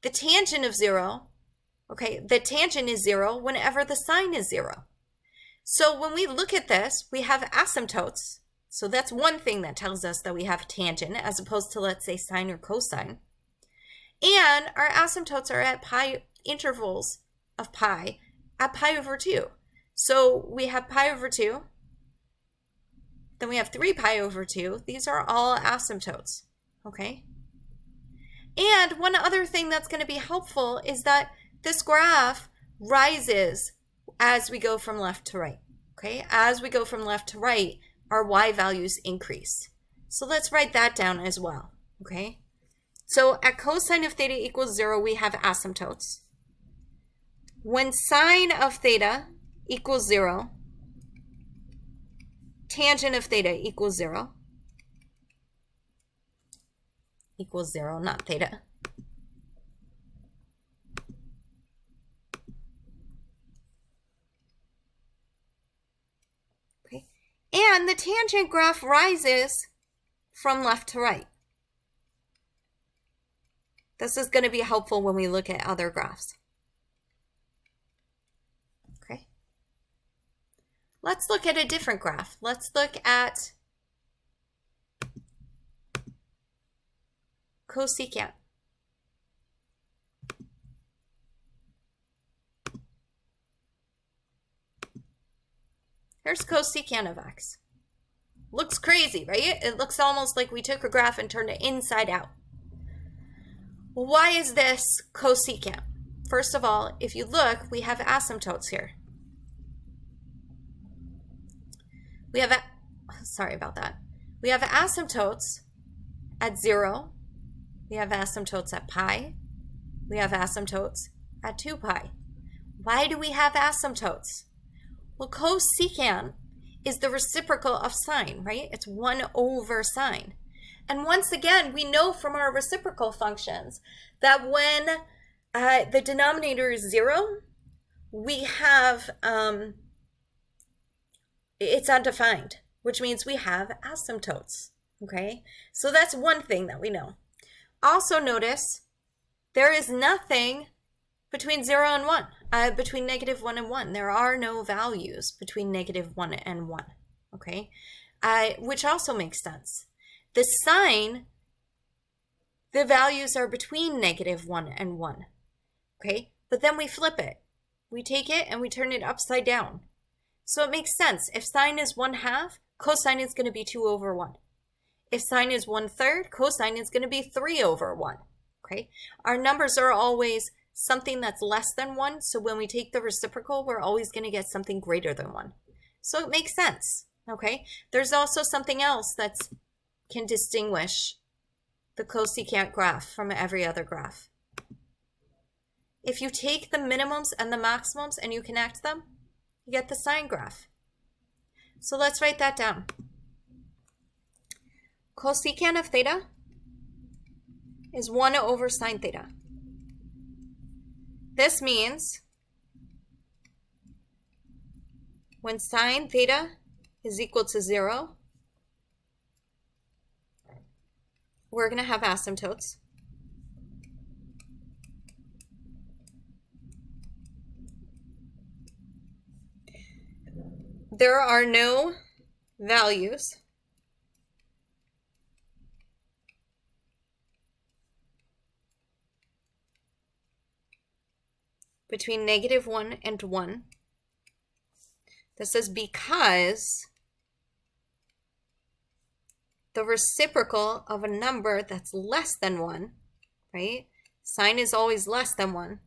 The tangent of 0, okay, the tangent is 0 whenever the sine is 0. So when we look at this, we have asymptotes. So that's one thing that tells us that we have tangent as opposed to, let's say, sine or cosine. And our asymptotes are at pi intervals of pi at pi over 2. So we have pi over 2. Then we have 3 pi over 2. These are all asymptotes, okay? And one other thing that's going to be helpful is that this graph rises as we go from left to right, okay? As we go from left to right, our y values increase. So let's write that down as well, okay? So at cosine of theta equals 0, we have asymptotes. When sine of theta equals 0, tangent of theta equals 0. Equals 0, not theta. Okay. And the tangent graph rises from left to right. This is going to be helpful when we look at other graphs. Okay. Let's look at a different graph. Let's look at cosecant. Here's cosecant of x. Looks crazy, right? It looks almost like we took a graph and turned it inside out. Well, why is this cosecant? First of all, if you look, we have asymptotes here. We have, sorry about that. We have asymptotes at 0. We have asymptotes at pi. We have asymptotes at 2 pi. Why do we have asymptotes? Well, cosecant is the reciprocal of sine, right? It's 1 over sine. And once again, we know from our reciprocal functions that when the denominator is 0, we have, it's undefined, which means we have asymptotes, okay? So that's one thing that we know. Also notice there is nothing between 0 and 1, between -1 and 1. There are no values between -1 and 1, okay? Which also makes sense. The sine, the values are between -1 and 1, okay? But then we flip it. We take it and we turn it upside down. So it makes sense. If sine is 1/2, cosine is going to be 2 over 1. If sine is 1/3, cosine is going to be 3 over 1, okay? Our numbers are always something that's less than 1, so when we take the reciprocal, we're always going to get something greater than 1. So it makes sense, okay? There's also something else that can distinguish the cosecant graph from every other graph. If you take the minimums and the maximums and you connect them, you get the sine graph. So let's write that down. Cosecant of theta is 1 over sine theta. This means when sine theta is equal to 0, we're going to have asymptotes. There are no values between -1 and 1. This is because the reciprocal of a number that's less than 1, right? Sine is always less than 1.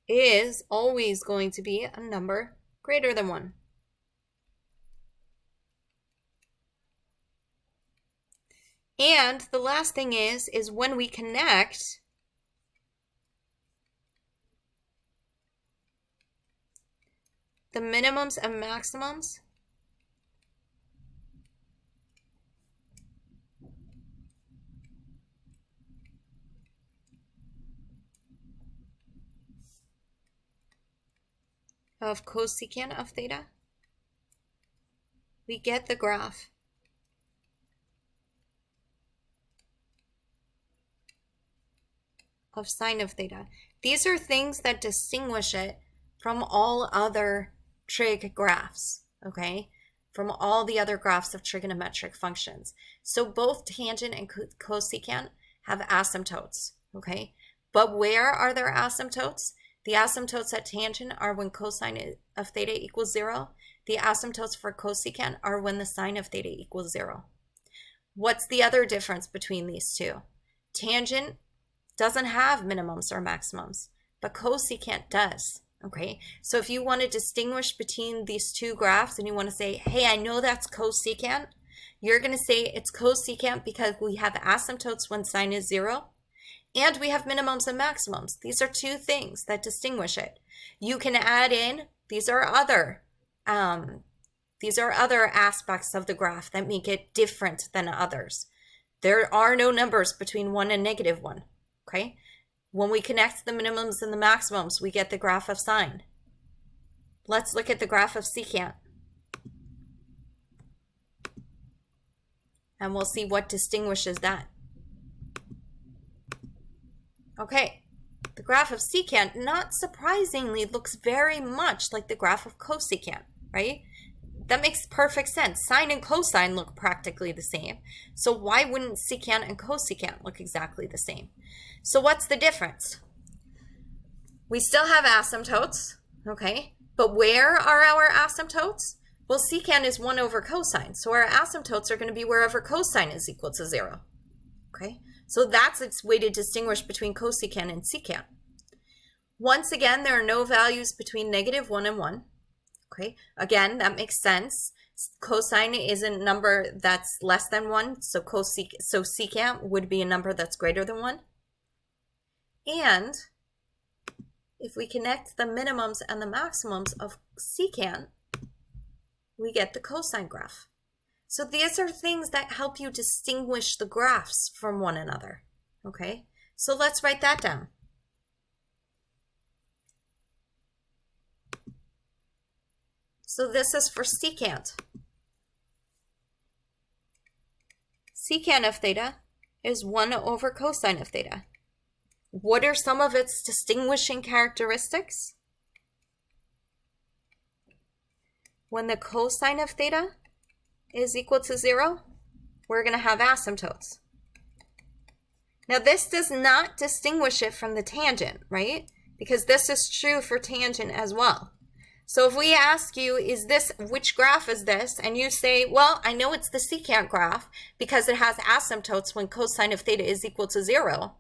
Is always going to be a number greater than 1. And the last thing is when we connect the minimums and maximums of cosecant of theta, we get the graph of sine of theta. These are things that distinguish it from all other trig graphs, okay? From all the other graphs of trigonometric functions. So both tangent and cosecant have asymptotes, okay? But where are their asymptotes? The asymptotes at tangent are when cosine of theta equals 0. The asymptotes for cosecant are when the sine of theta equals 0. What's the other difference between these two? Tangent doesn't have minimums or maximums, but cosecant does, okay? So if you want to distinguish between these two graphs and you want to say, hey, I know that's cosecant, you're going to say it's cosecant because we have asymptotes when sine is 0, and we have minimums and maximums. These are two things that distinguish it. You can add in, these are other aspects of the graph that make it different than others. There are no numbers between 1 and -1. Okay, when we connect the minimums and the maximums, we get the graph of sine. Let's look at the graph of secant. And we'll see what distinguishes that. Okay, the graph of secant, not surprisingly, looks very much like the graph of cosecant, right? That makes perfect sense. Sine and cosine look practically the same. So why wouldn't secant and cosecant look exactly the same? So what's the difference? We still have asymptotes, okay? But where are our asymptotes? Well, secant is 1 over cosine. So our asymptotes are going to be wherever cosine is equal to 0, okay? So that's its way to distinguish between cosecant and secant. Once again, there are no values between -1 and 1. Okay, again, that makes sense. Cosine is a number that's less than 1, so secant would be a number that's greater than 1. And if we connect the minimums and the maximums of secant, we get the cosine graph. So these are things that help you distinguish the graphs from one another. Okay, so let's write that down. So this is for secant. Secant of theta is 1 over cosine of theta. What are some of its distinguishing characteristics? When the cosine of theta is equal to 0, we're going to have asymptotes. Now this does not distinguish it from the tangent, right? Because this is true for tangent as well. So if we ask you, which graph is this? And you say, well, I know it's the secant graph because it has asymptotes when cosine of theta is equal to 0.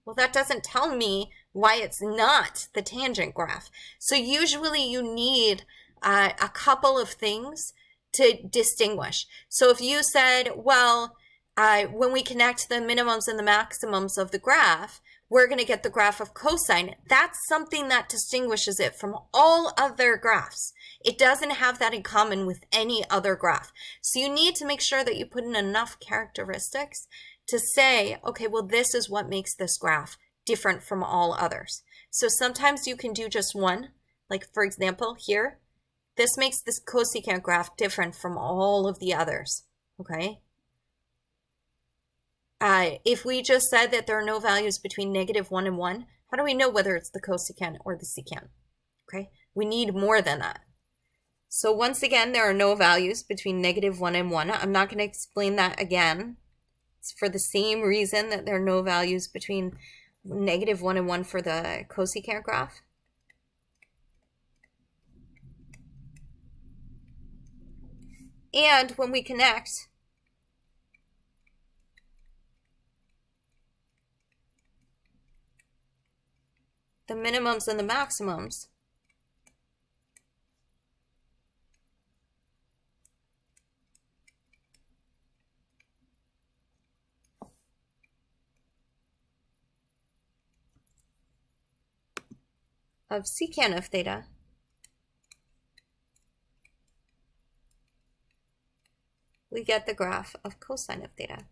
Well, that doesn't tell me why it's not the tangent graph. So usually you need a couple of things to distinguish. So if you said, well, when we connect the minimums and the maximums of the graph, we're going to get the graph of cosine. That's something that distinguishes it from all other graphs. It doesn't have that in common with any other graph. So you need to make sure that you put in enough characteristics to say, okay, well, this is what makes this graph different from all others. So sometimes you can do just one. Like, for example, here, this makes this cosecant graph different from all of the others, okay? If we just said that there are no values between -1 and 1, how do we know whether it's the cosecant or the secant? Okay, we need more than that. So once again, there are no values between -1 and 1. I'm not going to explain that again. It's for the same reason that there are no values between -1 and 1 for the cosecant graph. And when we connect the minimums and the maximums, of secant of theta, we get the graph of cosine of theta.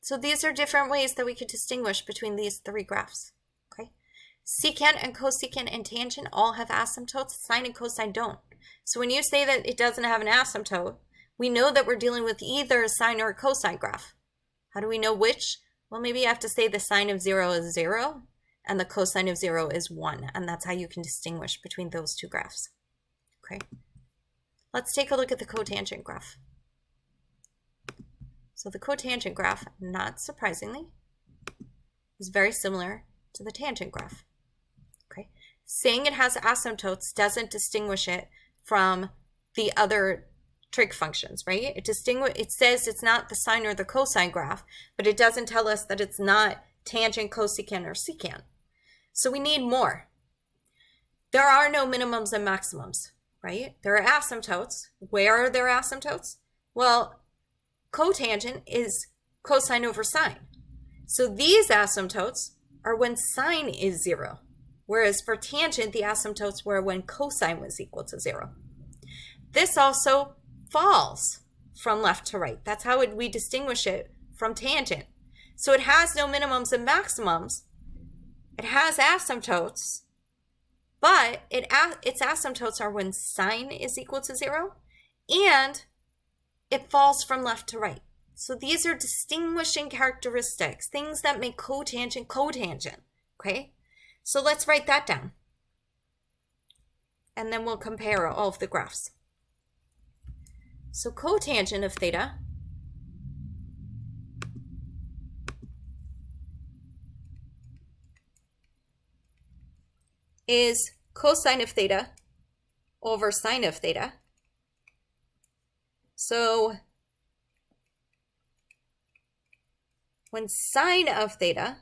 So these are different ways that we could distinguish between these three graphs, okay? Secant and cosecant and tangent all have asymptotes. Sine and cosine don't. So when you say that it doesn't have an asymptote, we know that we're dealing with either a sine or a cosine graph. How do we know which? Well, maybe you have to say the sine of 0 is 0 and the cosine of 0 is 1, and that's how you can distinguish between those two graphs, okay? Let's take a look at the cotangent graph. So the cotangent graph, not surprisingly, is very similar to the tangent graph. Okay, saying it has asymptotes doesn't distinguish it from the other trig functions, right? It says it's not the sine or the cosine graph, but it doesn't tell us that it's not tangent, cosecant, or secant. So we need more. There are no minimums and maximums, right? There are asymptotes. Where are there asymptotes? Well, cotangent is cosine over sine. So these asymptotes are when sine is 0, whereas for tangent, the asymptotes were when cosine was equal to 0. This also falls from left to right. That's how we distinguish it from tangent. So it has no minimums and maximums. It has asymptotes, but its asymptotes are when sine is equal to 0 and it falls from left to right. So these are distinguishing characteristics, things that make cotangent cotangent, okay? So let's write that down. And then we'll compare all of the graphs. So cotangent of theta is cosine of theta over sine of theta. So when sine of theta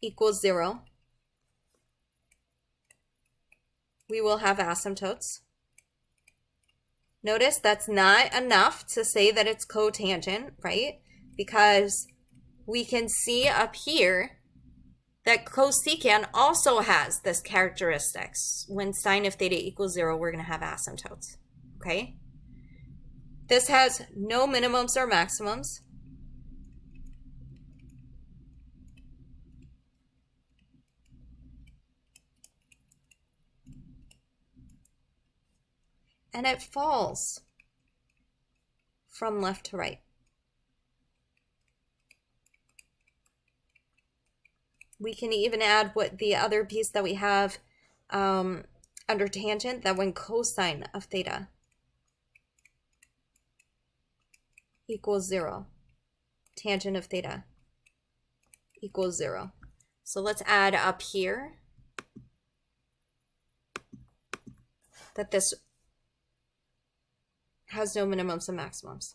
equals 0, we will have asymptotes. Notice that's not enough to say that it's cotangent, right? Because we can see up here that cosecant also has this characteristics. When sine of theta equals 0, we're going to have asymptotes, okay? This has no minimums or maximums. And it falls from left to right. We can even add what the other piece that we have under tangent, that when cosine of theta equals 0, tangent of theta equals 0. So let's add up here that this has no minimums and maximums.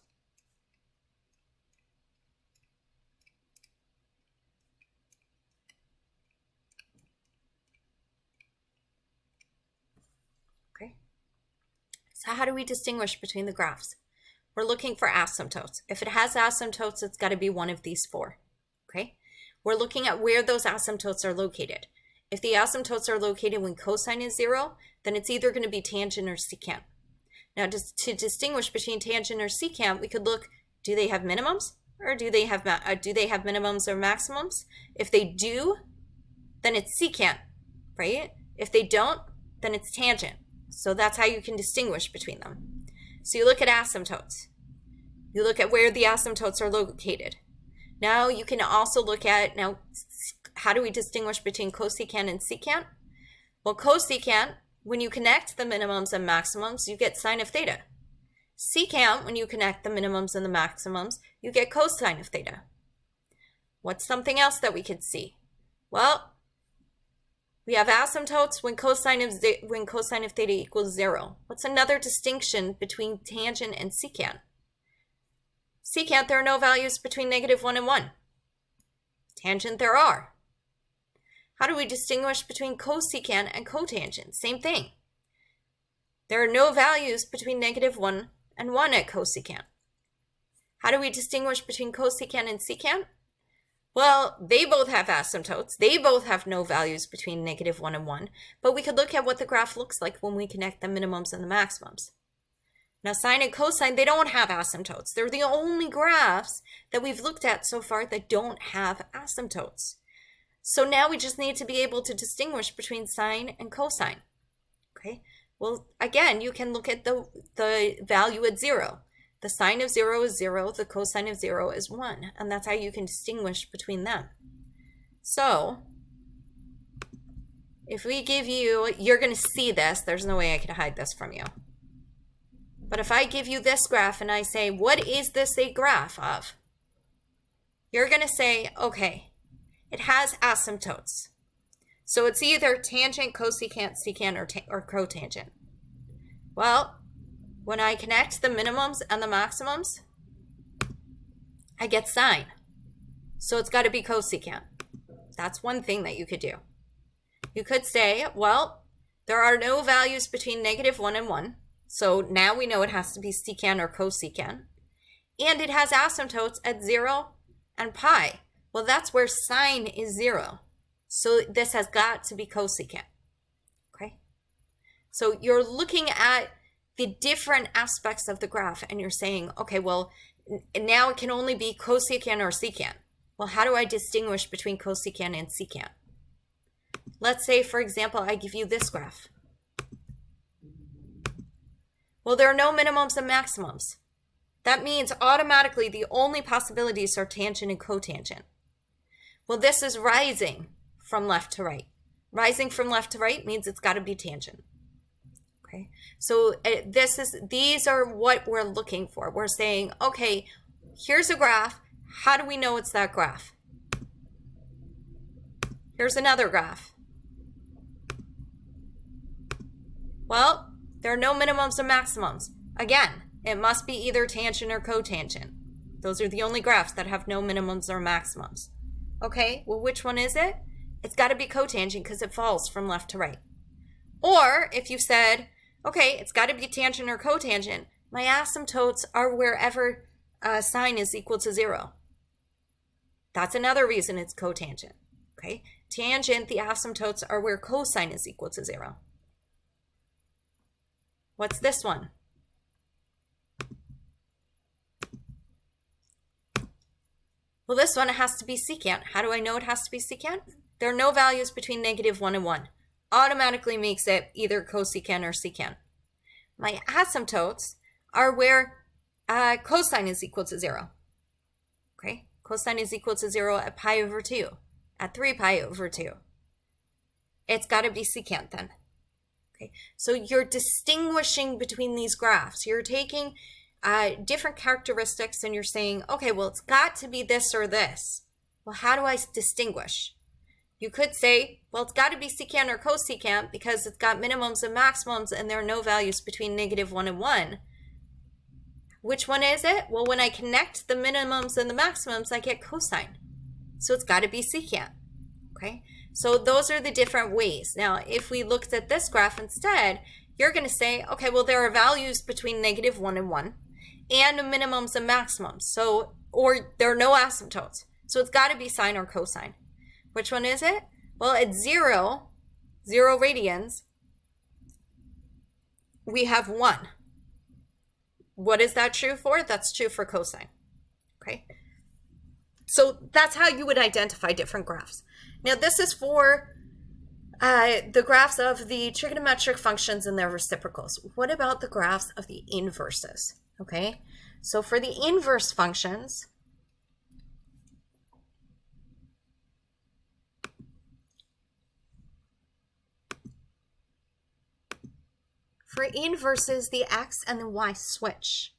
Okay. So how do we distinguish between the graphs? We're looking for asymptotes. If it has asymptotes, it's got to be one of these four. Okay. We're looking at where those asymptotes are located. If the asymptotes are located when cosine is 0, then it's either going to be tangent or secant. Now, just to distinguish between tangent or secant, we could look, do they have minimums or do they have minimums or maximums? If they do, then it's secant, right? If they don't, then it's tangent. So that's how you can distinguish between them. So you look at asymptotes. You look at where the asymptotes are located. Now you can also look at, now how do we distinguish between cosecant and secant? Well, cosecant, when you connect the minimums and maximums, you get sine of theta. Secant, when you connect the minimums and the maximums, you get cosine of theta. What's something else that we could see? Well, we have asymptotes when cosine of theta equals 0. What's another distinction between tangent and secant? Secant, there are no values between -1 and 1. Tangent, there are. How do we distinguish between cosecant and cotangent? Same thing. There are no values between -1 and 1 at cosecant. How do we distinguish between cosecant and secant? Well, they both have asymptotes. They both have no values between -1 and 1. But we could look at what the graph looks like when we connect the minimums and the maximums. Now, sine and cosine, they don't have asymptotes. They're the only graphs that we've looked at so far that don't have asymptotes. So now we just need to be able to distinguish between sine and cosine. Okay. Well, again, you can look at the value at 0. The sine of 0 is 0. The cosine of 0 is 1. And that's how you can distinguish between them. So if we give you, you're going to see this. There's no way I could hide this from you. But if I give you this graph and I say, what is this a graph of? You're going to say, okay, it has asymptotes. So it's either tangent, cosecant, secant, or cotangent. Well, when I connect the minimums and the maximums, I get sine. So it's got to be cosecant. That's one thing that you could do. You could say, well, there are no values between -1 and 1. So now we know it has to be secant or cosecant. And it has asymptotes at 0 and pi. Well, that's where sine is 0. So this has got to be cosecant. Okay? So you're looking at the different aspects of the graph and you're saying, okay, well, now it can only be cosecant or secant. Well, how do I distinguish between cosecant and secant? Let's say, for example, I give you this graph. Well, there are no minimums and maximums. That means automatically the only possibilities are tangent and cotangent. Well, this is rising from left to right. Rising from left to right means it's got to be tangent. Okay, so these are what we're looking for. We're saying, okay, here's a graph. How do we know it's that graph? Here's another graph. Well, there are no minimums and maximums. Again, it must be either tangent or cotangent. Those are the only graphs that have no minimums or maximums. Okay, well, which one is it? It's got to be cotangent because it falls from left to right. Or if you said, okay, it's got to be tangent or cotangent, my asymptotes are wherever sine is equal to 0. That's another reason it's cotangent. Okay, tangent, the asymptotes are where cosine is equal to 0. What's this one? Well, this one has to be secant. How do I know it has to be secant? There are no values between -1 and 1. Automatically makes it either cosecant or secant. My asymptotes are where cosine is equal to 0. Okay, cosine is equal to 0 at pi over 2, at 3 pi over 2. It's got to be secant then. Okay, so you're distinguishing between these graphs. You're taking different characteristics and you're saying, okay, well, it's got to be this or this. Well, how do I distinguish? You could say, well, it's got to be secant or cosecant because it's got minimums and maximums and there are no values between -1 and 1. Which one is it? Well, when I connect the minimums and the maximums, I get cosine. So it's got to be secant. Okay, so those are the different ways. Now, if we looked at this graph instead, you're going to say, okay, well, there are values between -1 and 1 and minimums and maximums. So, or there are no asymptotes. So it's got to be sine or cosine. Which one is it? Well, at 0 radians, we have 1. What is that true for? That's true for cosine. Okay. So that's how you would identify different graphs. Now, this is for the graphs of the trigonometric functions and their reciprocals. What about the graphs of the inverses? Okay, so for the inverse functions, the x and the y switch.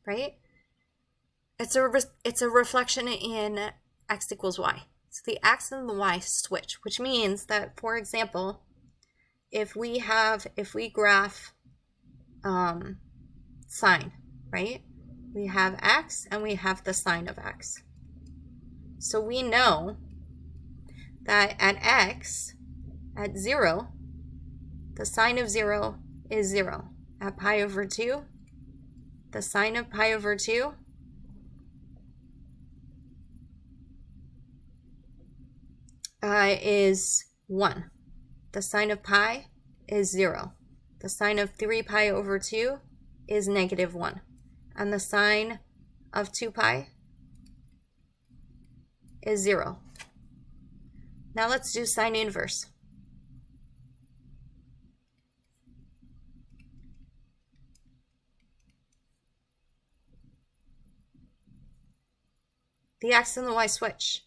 Right? It's a reflection in x equals y. So the x and the y switch, which means that, for example, if we graph sine, right? We have x and we have the sine of x. So we know that at x, at 0, the sine of 0 is 0. At pi over 2, the sine of pi over 2 is 1. The sine of pi is 0. The sine of 3 pi over 2 is -1. And the sine of 2 pi is 0. Now let's do sine inverse. The x and the y switch.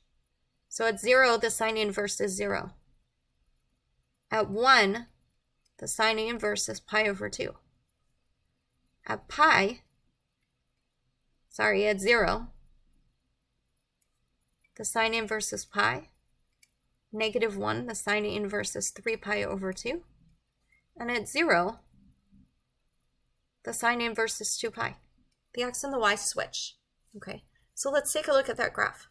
So at 0, the sine inverse is 0. At 1, the sine inverse is pi over 2. At 0, the sine inverse is pi. -1, the sine inverse is 3 pi over 2. And at 0, the sine inverse is 2 pi. The x and the y switch. Okay, so let's take a look at that graph.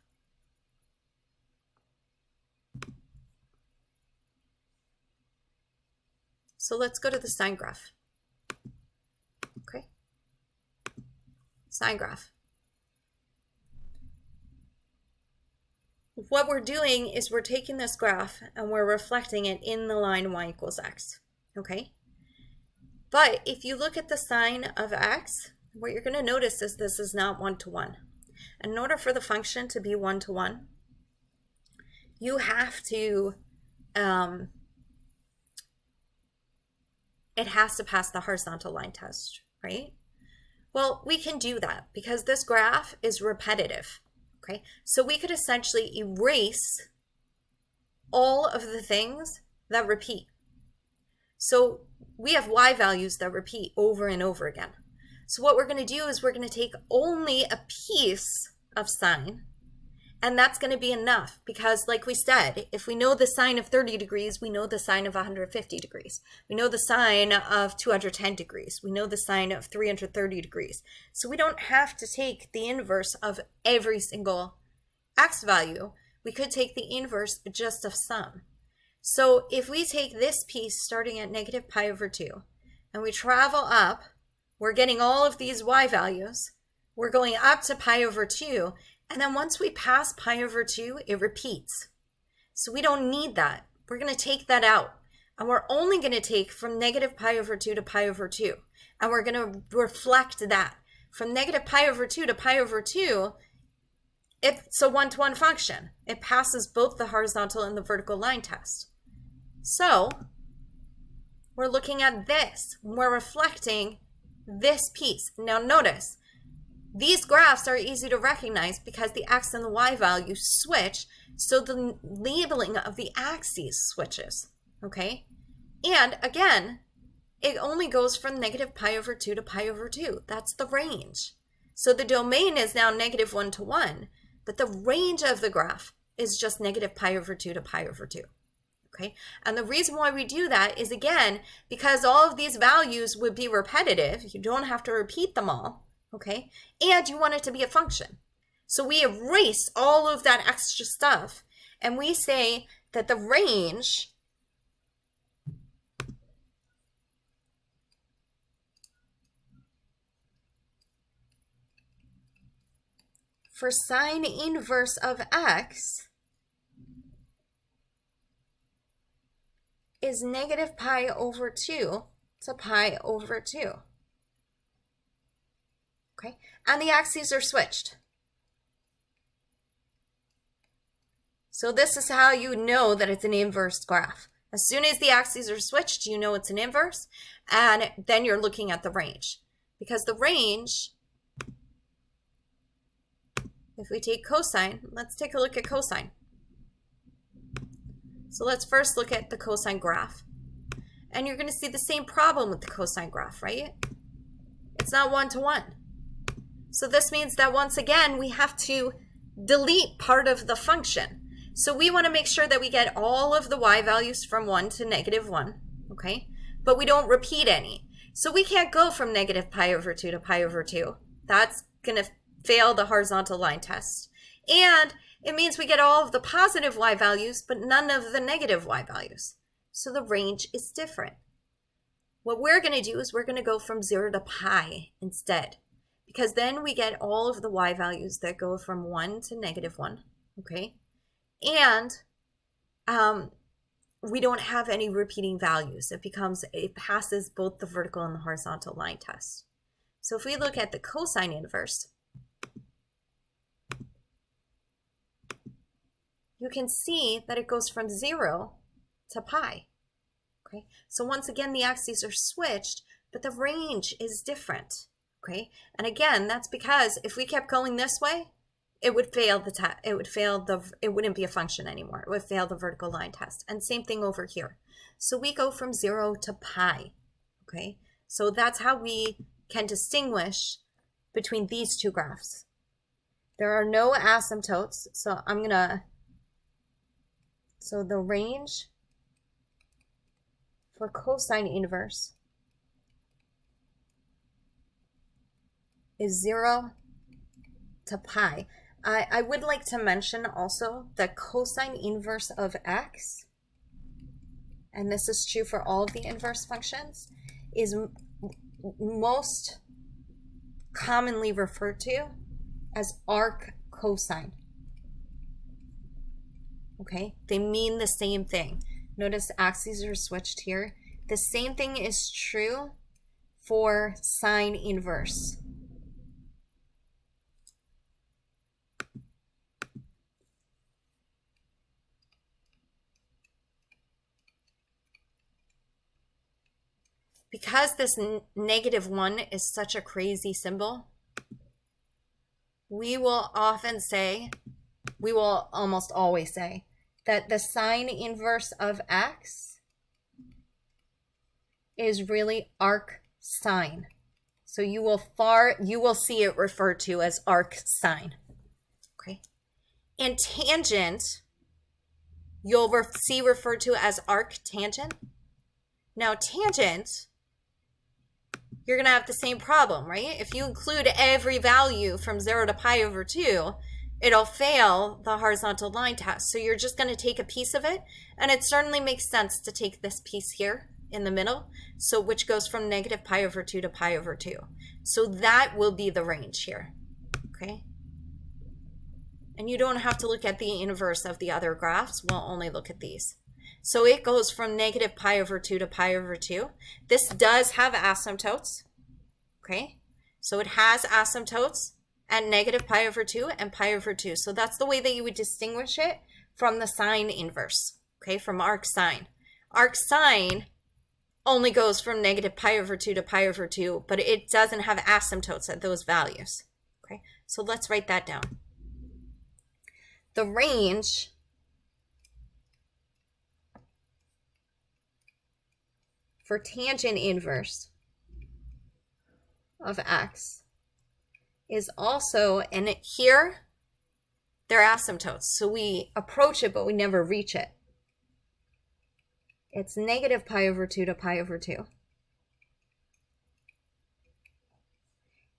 So let's go to the sine graph. Okay, sine graph. what we're doing is we're taking this graph and we're reflecting it in the line y equals x, okay? But if you look at the sign of x, what you're going to notice is this is not one-to-one. In order for the function to be one-to-one, you have to, it has to pass the horizontal line test, right? Well, we can do that because this graph is repetitive, okay? So we could essentially erase all of the things that repeat. So we have y values that repeat over and over again. So what we're going to do is we're going to take only a piece of sine, and that's going to be enough because, like we said, if we know the sine of 30 degrees, we know the sine of 150 degrees. We know the sine of 210 degrees. We know the sine of 330 degrees. So we don't have to take the inverse of every single x value. We could take the inverse just of some. So if we take this piece starting at negative pi over 2 and we travel up, we're getting all of these y values. We're going up to pi over 2. And then once we pass pi over 2, it repeats. So we don't need that. We're going to take that out. And we're only going to take from negative pi over 2 to pi over 2. And we're going to reflect that. From negative pi over 2 to pi over 2, it's a one-to-one function. It passes both the horizontal and the vertical line test. So we're looking at this. We're reflecting this piece. Now notice, these graphs are easy to recognize because the x and the y values switch, so the labeling of the axes switches, okay? And again, it only goes from negative pi over 2 to pi over 2. That's the range. So the domain is now negative 1 to 1, but the range of the graph is just negative pi over 2 to pi over 2, okay? And the reason why we do that is, again, because all of these values would be repetitive. You don't have to repeat them all. Okay, and you want it to be a function. So we erase all of that extra stuff and we say that the range for sine inverse of x is negative pi over 2 to pi over 2. Okay, and the axes are switched. So this is how you know that it's an inverse graph. As soon as the axes are switched, you know it's an inverse, and then you're looking at the range. Because the range, if we take cosine, let's take a look at cosine. So let's first look at the cosine graph. And you're going to see the same problem with the cosine graph, right? It's not one-to-one. So this means that once again, we have to delete part of the function. So we want to make sure that we get all of the y values from 1 to negative 1, okay? But we don't repeat any. So we can't go from negative pi over 2 to pi over 2. That's going to fail the horizontal line test. And it means we get all of the positive y values, but none of the negative y values. So the range is different. What we're going to do is we're going to go from 0 to pi instead, because then we get all of the y values that go from 1 to negative 1, okay? And we don't have any repeating values. It passes both the vertical and the horizontal line test. So if we look at the cosine inverse, you can see that it goes from 0 to pi, okay? So once again, the axes are switched, but the range is different. Okay, and again, that's because if we kept going this way, it would fail the test. It wouldn't be a function anymore. It would fail the vertical line test. And same thing over here. So we go from 0 to pi. Okay, so that's how we can distinguish between these two graphs. There are no asymptotes, so so the range for cosine inverse is 0 to pi. I would like to mention also that cosine inverse of x, and this is true for all of the inverse functions, is most commonly referred to as arc cosine. okay? They mean the same thing. Notice axes are switched here. The same thing is true for sine inverse. Because this -1 is such a crazy symbol, we will often say, we will almost always say, that the sine inverse of x is really arc sine. So you will see it referred to as arc sine. Okay. And tangent, you'll see referred to as arc tangent. Now tangent, you're going to have the same problem, right? If you include every value from 0 to pi over 2, it'll fail the horizontal line test. So you're just going to take a piece of it, and it certainly makes sense to take this piece here in the middle, so which goes from -pi over 2 to pi over 2. So that will be the range here, okay? And you don't have to look at the inverse of the other graphs. We'll only look at these. So it goes from -pi over 2 to pi over 2. This does have asymptotes, okay? So it has asymptotes at -pi over 2 and pi over 2. So that's the way that you would distinguish it from the sine inverse, okay, from arc sine. Arc sine only goes from -pi over 2 to pi over 2, but it doesn't have asymptotes at those values, okay? So let's write that down. The range for tangent inverse of x is also, and here they're asymptotes, so we approach it but we never reach it. It's -pi over 2 to pi over 2.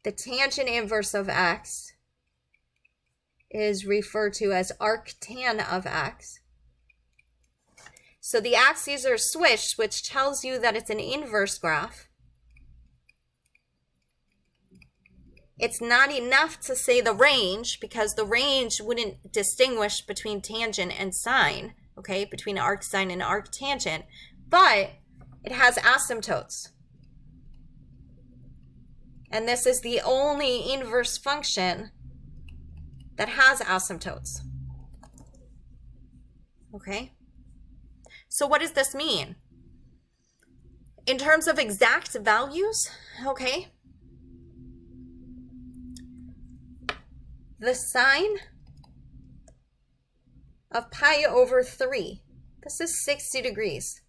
The tangent inverse of x is referred to as arctan of x. So the axes are switched, which tells you that it's an inverse graph. It's not enough to say the range, because the range wouldn't distinguish between tangent and sine, okay, between arcsine and arctangent, but it has asymptotes. And this is the only inverse function that has asymptotes, okay? So what does this mean? In terms of exact values, okay, the sine of pi over 3, this is 60 degrees.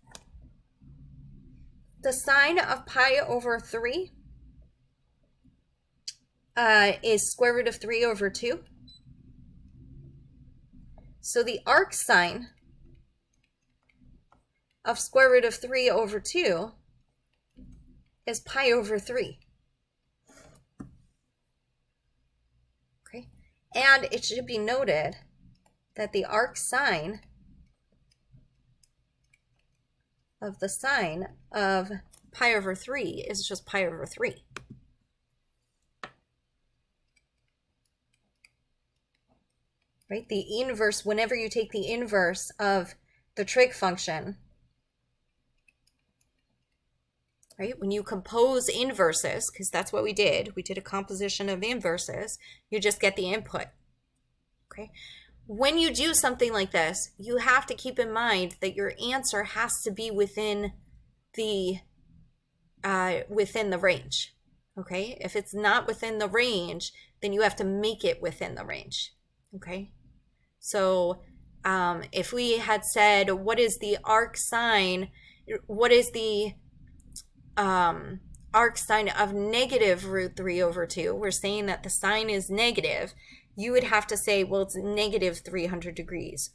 The sine of pi over 3 is square root of 3 over 2. So the arc sine of square root of 3 over 2 is pi over 3. Okay, and it should be noted that the arc sine of the sine of pi over 3 is just pi over 3. Right? The inverse, whenever you take the inverse of the trig function, right? When you compose inverses, because that's what we did a composition of inverses, you just get the input, okay? When you do something like this, you have to keep in mind that your answer has to be within the range, okay? If it's not within the range, then you have to make it within the range, okay? So if we had said, what is the arc sine, what is the arc sine of -√3 over 2, we're saying that the sine is negative, you would have to say, well, it's -300 degrees.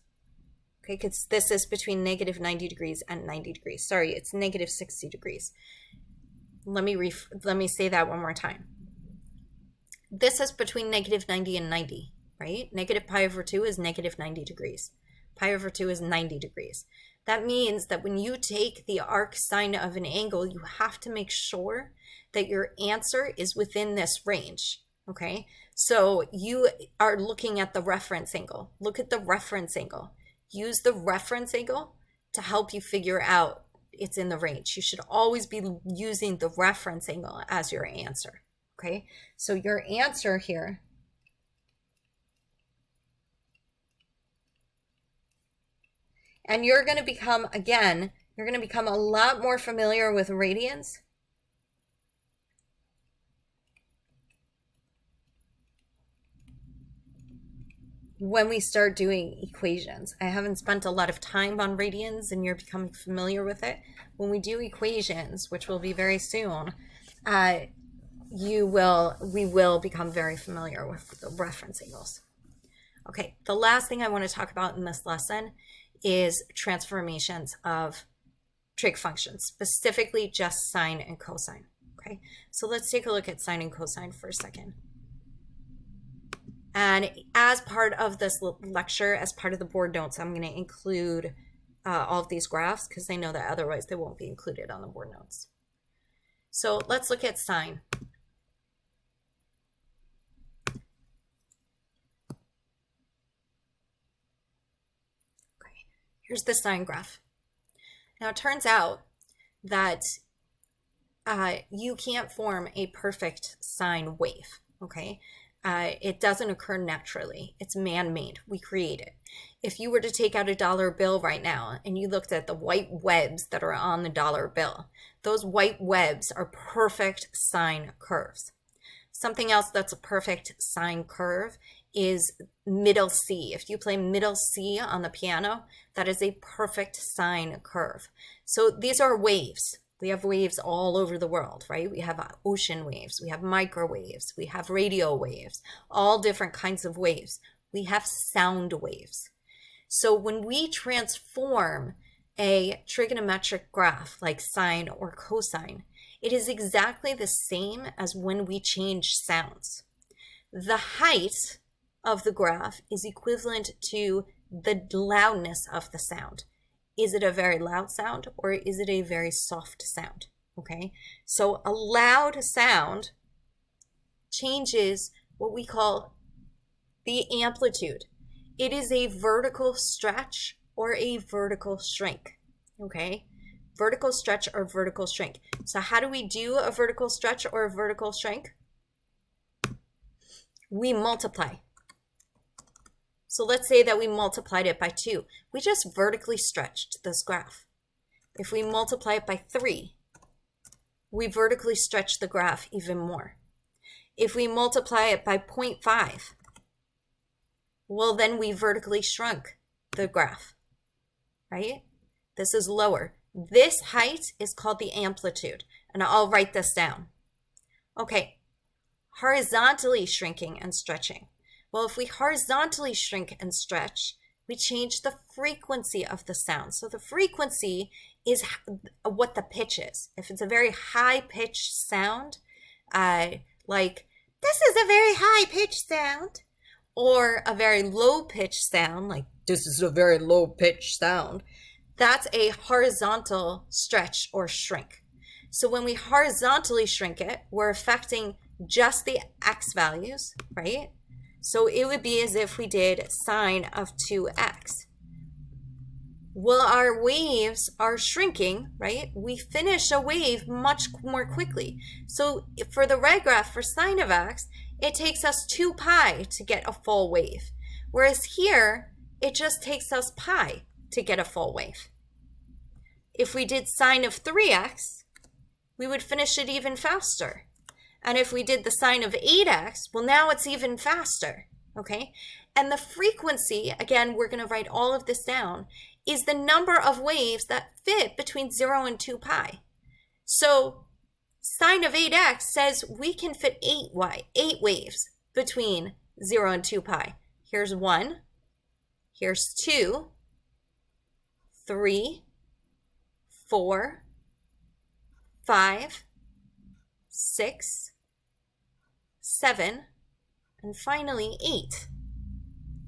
Okay, because this is between -90 degrees and 90 degrees. Sorry, it's -60 degrees. Let me say that one more time. This is between -90 and 90, right? -pi over 2 is -90 degrees. Pi over 2 is 90 degrees. That means that when you take the arc sine of an angle, you have to make sure that your answer is within this range, okay? So you are looking at the reference angle. Look at the reference angle. use the reference angle to help you figure out it's in the range. You should always be using the reference angle as your answer. Okay, so your answer here and you're going to become, again, you're going to become a lot more familiar with radians when we start doing equations. I haven't spent a lot of time on radians and you're becoming familiar with it. When we do equations, which will be very soon, we will become very familiar with the reference angles. Okay, the last thing I want to talk about in this lesson is transformations of trig functions, specifically just sine and cosine. Okay, so let's take a look at sine and cosine for a second. And as part of this lecture, as part of the board notes, I'm going to include all of these graphs because I know that otherwise they won't be included on the board notes. So let's look at sine. Okay, here's the sine graph. Now it turns out that you can't form a perfect sine wave, okay? It doesn't occur naturally. It's man-made. We create it. If you were to take out a dollar bill right now and you looked at the white webs that are on the dollar bill, those white webs are perfect sine curves. Something else that's a perfect sine curve is middle C. If you play middle C on the piano, that is a perfect sine curve. So these are waves. We have waves all over the world, right? We have ocean waves, we have microwaves, we have radio waves, all different kinds of waves. We have sound waves. So when we transform a trigonometric graph like sine or cosine, it is exactly the same as when we change sounds. The height of the graph is equivalent to the loudness of the sound. Is it a very loud sound or is it a very soft sound? Okay, so a loud sound changes what we call the amplitude. It is a vertical stretch or a vertical shrink. Okay, vertical stretch or vertical shrink. So how do we do a vertical stretch or a vertical shrink? We multiply. So let's say that we multiplied it by 2. We just vertically stretched this graph. If we multiply it by 3, we vertically stretch the graph even more. If we multiply it by 0.5, well, then we vertically shrunk the graph, right? This is lower. This height is called the amplitude, and I'll write this down. Okay, horizontally shrinking and stretching. Well, if we horizontally shrink and stretch, we change the frequency of the sound. So the frequency is what the pitch is. If it's a very high-pitched sound, like, this is a very high-pitched sound, or a very low-pitched sound, like, this is a very low-pitched sound, that's a horizontal stretch or shrink. So when we horizontally shrink it, we're affecting just the x values, right? So it would be as if we did sine of 2x. Well, our waves are shrinking, right? We finish a wave much more quickly. So for the red graph, for sine of x, it takes us 2 pi to get a full wave. Whereas here, it just takes us pi to get a full wave. If we did sine of 3x, we would finish it even faster. And if we did the sine of 8x, well, now it's even faster, okay? And the frequency, again, we're going to write all of this down, is the number of waves that fit between 0 and 2 pi. So sine of 8x says we can fit 8 waves between 0 and 2 pi. Here's 1, here's 2, 3, 4, 5, 6, 7, and finally 8.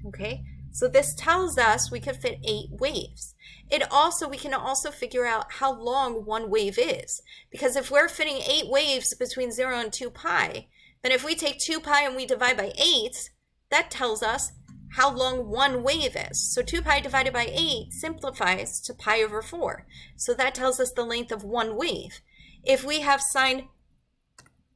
Okay, so this tells us we could fit 8 waves. We can also figure out how long one wave is, because if we're fitting 8 waves between 0 and 2 pi, then if we take 2 pi and we divide by 8, that tells us how long one wave is. So 2 pi divided by 8 simplifies to pi over 4. So that tells us the length of one wave. If we have sine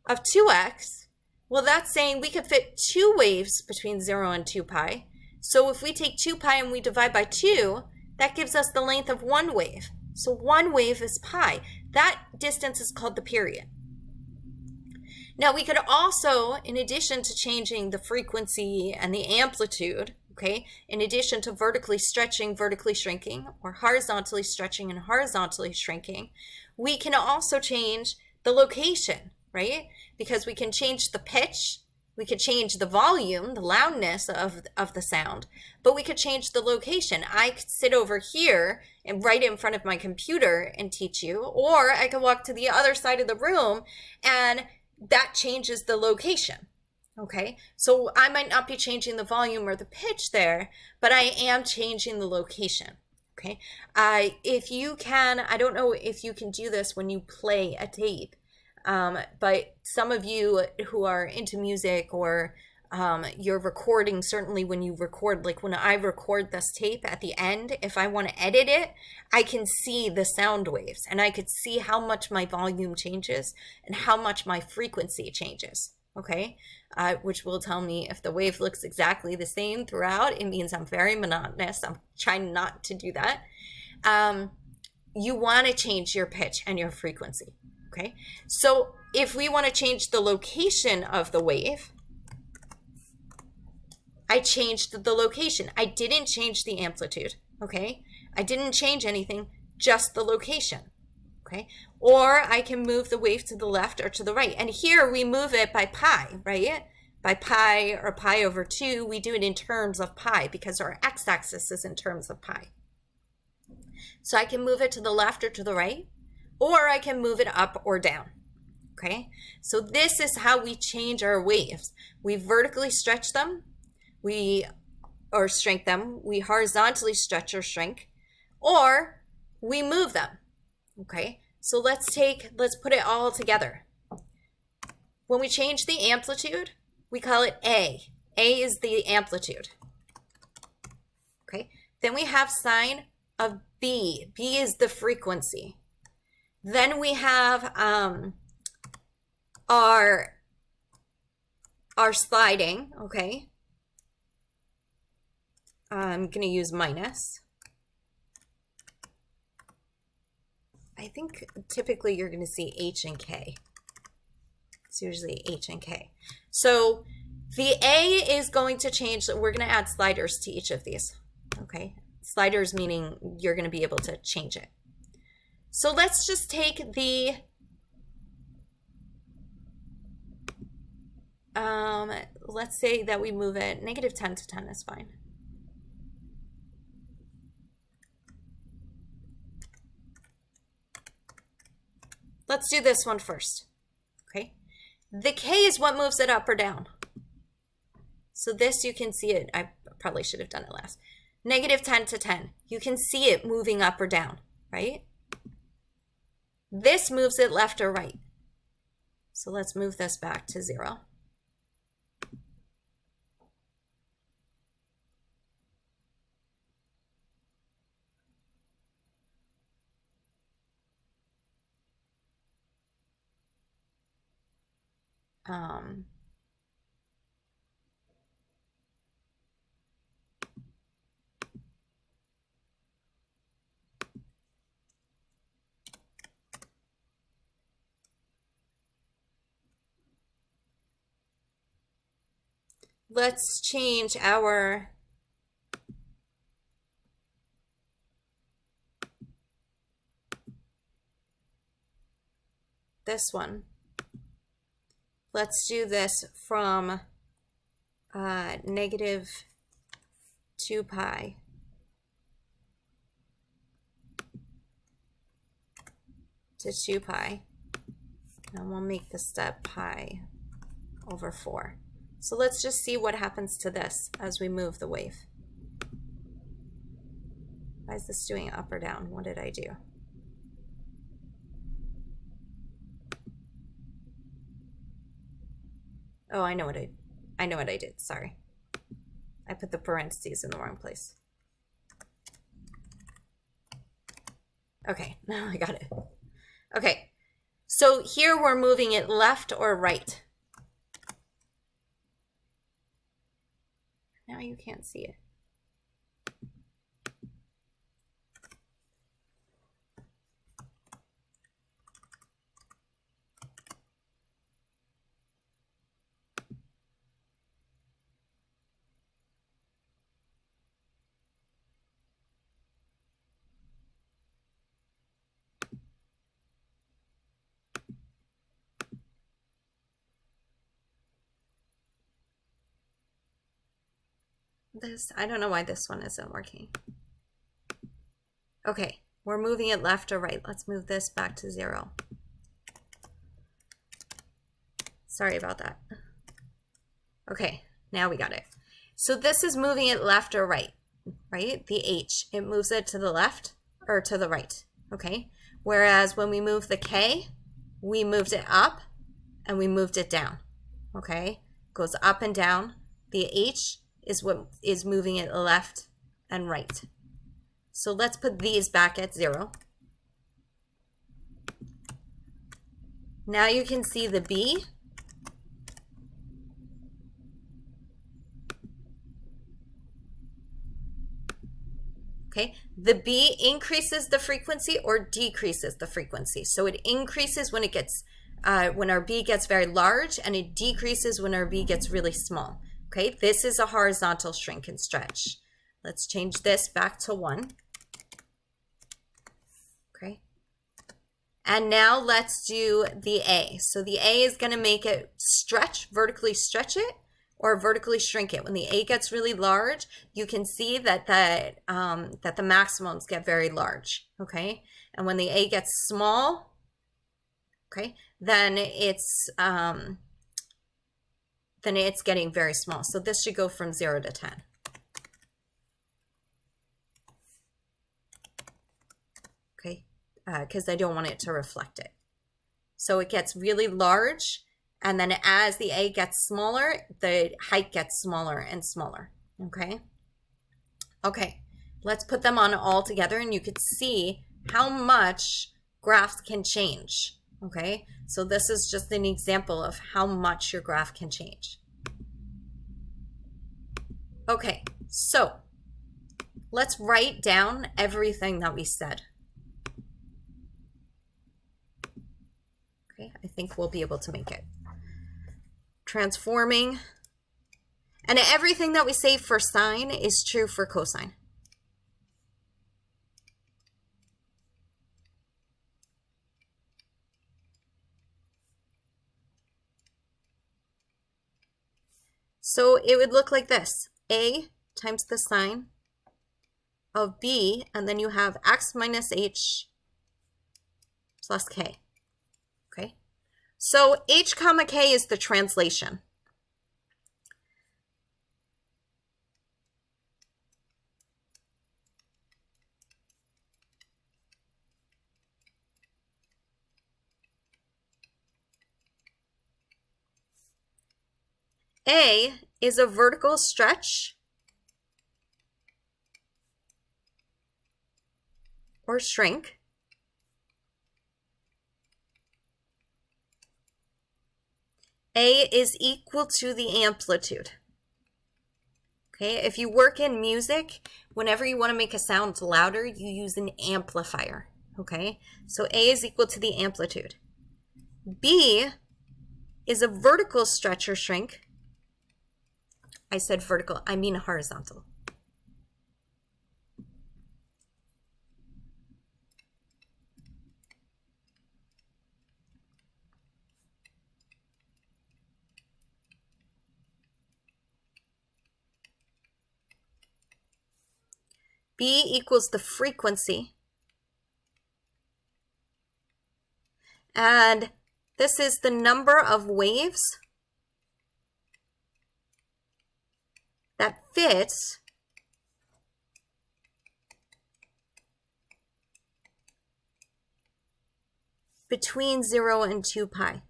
of 2x, well, that's saying we could fit 2 waves between 0 and 2 pi. So if we take 2 pi and we divide by 2, that gives us the length of one wave. So one wave is pi. That distance is called the period. Now we could also, in addition to changing the frequency and the amplitude, okay, in addition to vertically stretching, vertically shrinking, or horizontally stretching and horizontally shrinking, we can also change the location, right? Because we can change the pitch, we could change the volume, the loudness of the sound, but we could change the location. I could sit over here and right in front of my computer and teach you, or I could walk to the other side of the room and that changes the location, okay? So I might not be changing the volume or the pitch there, but I am changing the location, okay? If you can, I don't know if you can do this when you play a tape, but some of you who are into music or you're recording, certainly when you record, like when I record this tape at the end, if I want to edit it, I can see the sound waves and I could see how much my volume changes and how much my frequency changes, okay? Which will tell me if the wave looks exactly the same throughout, it means I'm very monotonous. I'm trying not to do that. You want to change your pitch and your frequency, okay? So if we want to change the location of the wave, I changed the location. I didn't change the amplitude, okay? I didn't change anything, just the location, okay? Or I can move the wave to the left or to the right. And here we move it by pi, right? By pi or pi over 2, we do it in terms of pi because our x-axis is in terms of pi. So I can move it to the left or to the right, or I can move it up or down, okay? So this is how we change our waves. We vertically stretch them, or shrink them, we horizontally stretch or shrink, or we move them, okay? So let's put it all together. When we change the amplitude, we call it A. A is the amplitude, okay? Then we have sine of B. B is the frequency. Then we have our sliding, okay? I'm going to use minus. I think typically you're going to see H and K. It's usually H and K. So the A is going to change. We're going to add sliders to each of these, okay? Sliders meaning you're going to be able to change it. So let's just take the, let's say that we move it -10 to 10 is fine. Let's do this one first, okay? The K is what moves it up or down. So this, you can see it. I probably should have done it last. -10 to 10. You can see it moving up or down, right? This moves it left or right. So let's move this back to 0. Let's change our this one. Let's do this from -2 pi to 2 pi, and we'll make the step pi over 4. So let's just see what happens to this as we move the wave. Why is this doing up or down? What did I do? Oh, I know what I did. Sorry. I put the parentheses in the wrong place. Okay, now I got it. Okay, so here we're moving it left or right. Now you can't see it. I don't know why this one isn't working. Okay, we're moving it left or right. Let's move this back to 0. Sorry about that. Okay, now we got it. So this is moving it left or right, right? The H, it moves it to the left or to the right, okay? Whereas when we move the K, we moved it up and we moved it down, okay? Goes up and down. The H is what is moving it left and right. So let's put these back at 0. Now you can see the B. Okay, the B increases the frequency or decreases the frequency. So it increases when it gets, when our B gets very large, and it decreases when our B gets really small. Okay, this is a horizontal shrink and stretch. Let's change this back to 1. Okay, and now let's do the A. So the A is going to make it stretch, vertically stretch it, or vertically shrink it. When the A gets really large, you can see that the maximums get very large, okay? And when the A gets small, okay, then it's getting very small. So this should go from 0 to 10. Okay, because I don't want it to reflect it. So it gets really large, and then as the A gets smaller, the height gets smaller and smaller, okay? Okay, let's put them on all together, and you could see how much graphs can change, okay? So this is just an example of how much your graph can change. Okay, so let's write down everything that we said. Okay, I think we'll be able to make it. Transforming, and everything that we say for sine is true for cosine. So it would look like this: A times the sine of B, and then you have x minus h plus k. Okay, so h comma k is the translation. A is a vertical stretch or shrink. A is equal to the amplitude. Okay, if you work in music, whenever you want to make a sound louder, you use an amplifier. Okay, so A is equal to the amplitude. B is a vertical stretch or shrink. I said vertical, I mean horizontal. B equals the frequency. And this is the number of waves that fits between 0 and 2 pi.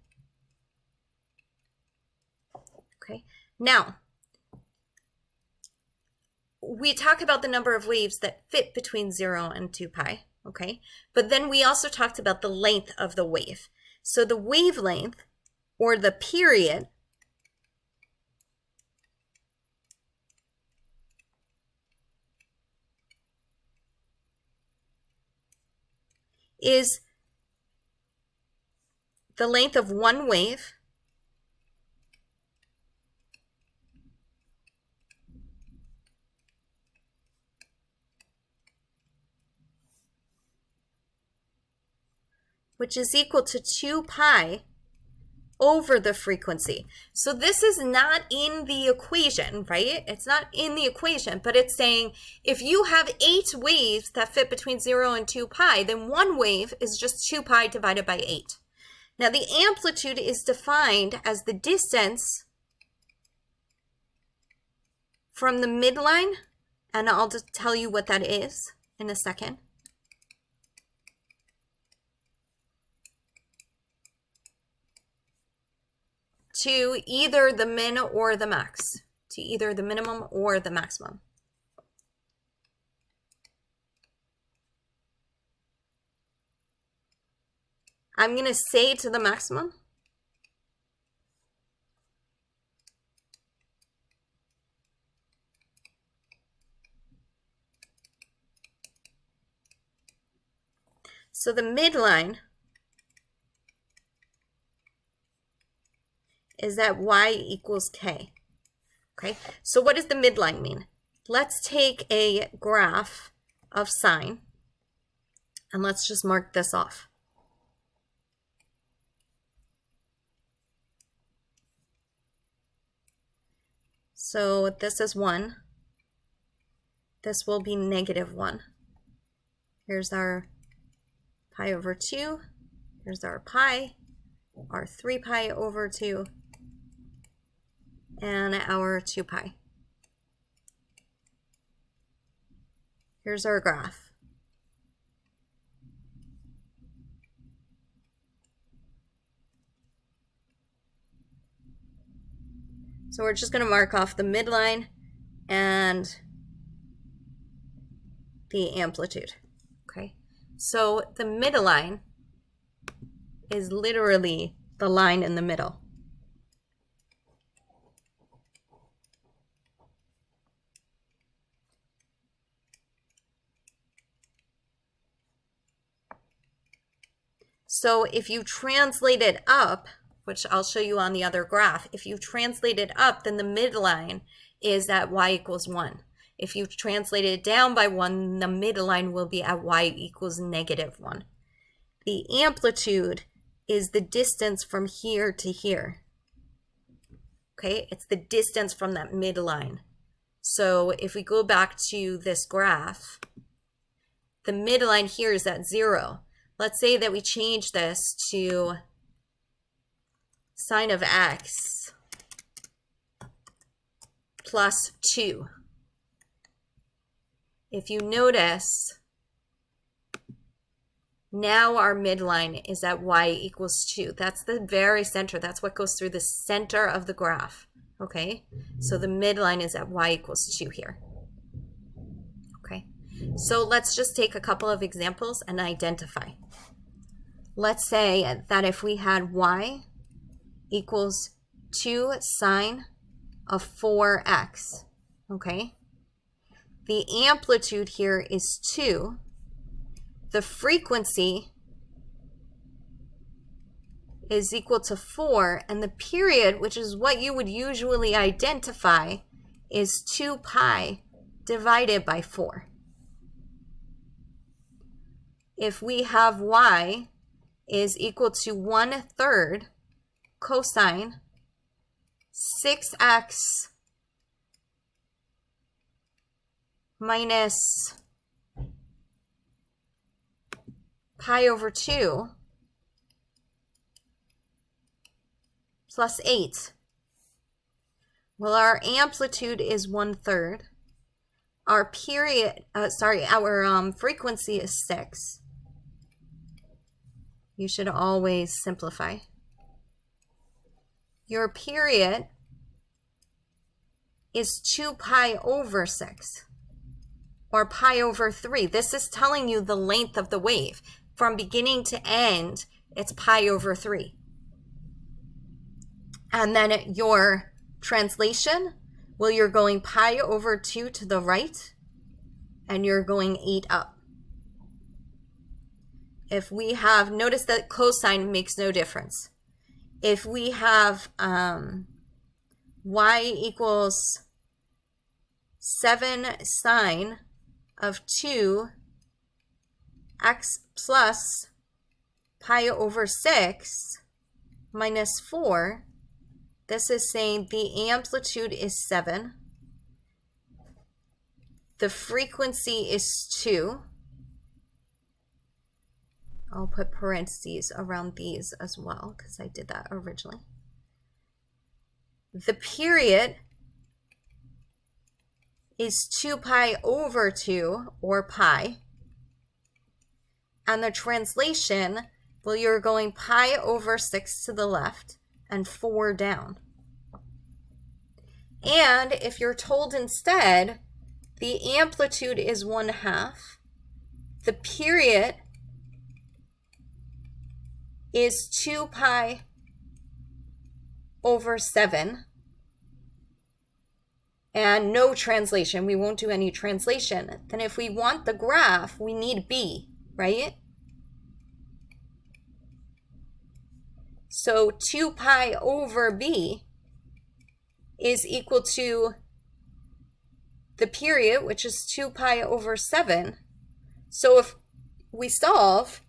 Okay, now we talk about the number of waves that fit between 0 and 2 pi, okay? But then we also talked about the length of the wave. So the wavelength, or the period, is the length of one wave which is equal to 2 pi over the frequency. So this is not in the equation, right? It's not in the equation, but it's saying if you have 8 waves that fit between 0 and 2 pi, then one wave is just 2 pi divided by 8. Now the amplitude is defined as the distance from the midline, and I'll just tell you what that is in a second, to either the min or the max, to either the minimum or the maximum. I'm going to say to the maximum. So the midline is at y equals k. Okay, so what does the midline mean? Let's take a graph of sine, and let's just mark this off. So this is 1. This will be -1. Here's our pi over 2. Here's our pi, our 3 pi over 2, and our 2 pi. Here's our graph. So we're just going to mark off the midline and the amplitude. Okay, so the midline is literally the line in the middle. So if you translate it up, which I'll show you on the other graph, if you translate it up, then the midline is at y equals 1. If you translate it down by 1, the midline will be at y equals -1. The amplitude is the distance from here to here. Okay, it's the distance from that midline. So if we go back to this graph, the midline here is at 0. Let's say that we change this to sine of x plus 2. If you notice, now our midline is at y equals 2. That's the very center. That's what goes through the center of the graph. Okay, so the midline is at y equals 2 here. Okay, so let's just take a couple of examples and identify. Let's say that if we had y equals 2 sine of 4x, okay? The amplitude here is 2. The frequency is equal to 4, and the period, which is what you would usually identify, is 2 pi divided by 4. If we have y is equal to 1/3 cosine 6x minus pi over 2 plus 8. Well, our amplitude is 1/3. Our period, our frequency is 6. You should always simplify. Your period is 2 pi over 6. or pi over 3. This is telling you the length of the wave. From beginning to end, it's pi over 3. And then your translation, well, you're going pi over 2 to the right, and you're going 8 up. If we have, notice that cosine makes no difference. If we have y equals 7 sine of 2 x plus pi over 6 minus 4, this is saying the amplitude is 7, the frequency is 2. I'll put parentheses around these as well because I did that originally. The period is 2 pi over 2, or pi. And the translation, well, you're going pi over 6 to the left and 4 down. And if you're told instead the amplitude is 1/2, the period is 2 pi over 7, and no translation, we won't do any translation, then if we want the graph, we need b, right? So 2 pi over b is equal to the period, which is 2 pi over 7. So if we solve,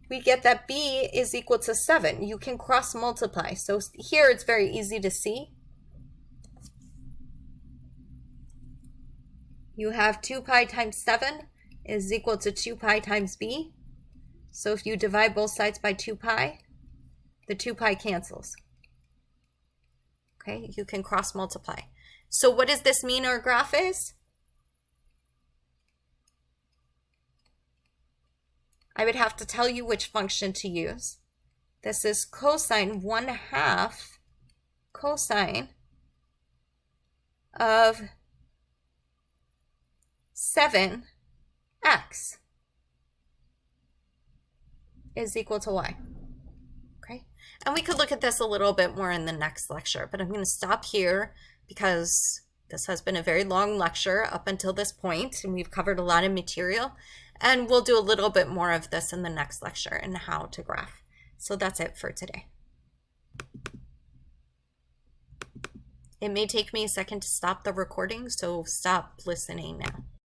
we get that b is equal to 7. You can cross multiply. So here it's very easy to see. You have 2 pi times 7 is equal to 2 pi times b. So if you divide both sides by 2 pi, the 2 pi cancels. Okay, you can cross multiply. So what does this mean our graph is? I would have to tell you which function to use. This is cosine 1/2 cosine of 7x is equal to y. Okay, and we could look at this a little bit more in the next lecture, but I'm going to stop here because this has been a very long lecture up until this point, and we've covered a lot of material. And we'll do a little bit more of this in the next lecture and how to graph. So that's it for today. It may take me a second to stop the recording, so stop listening now.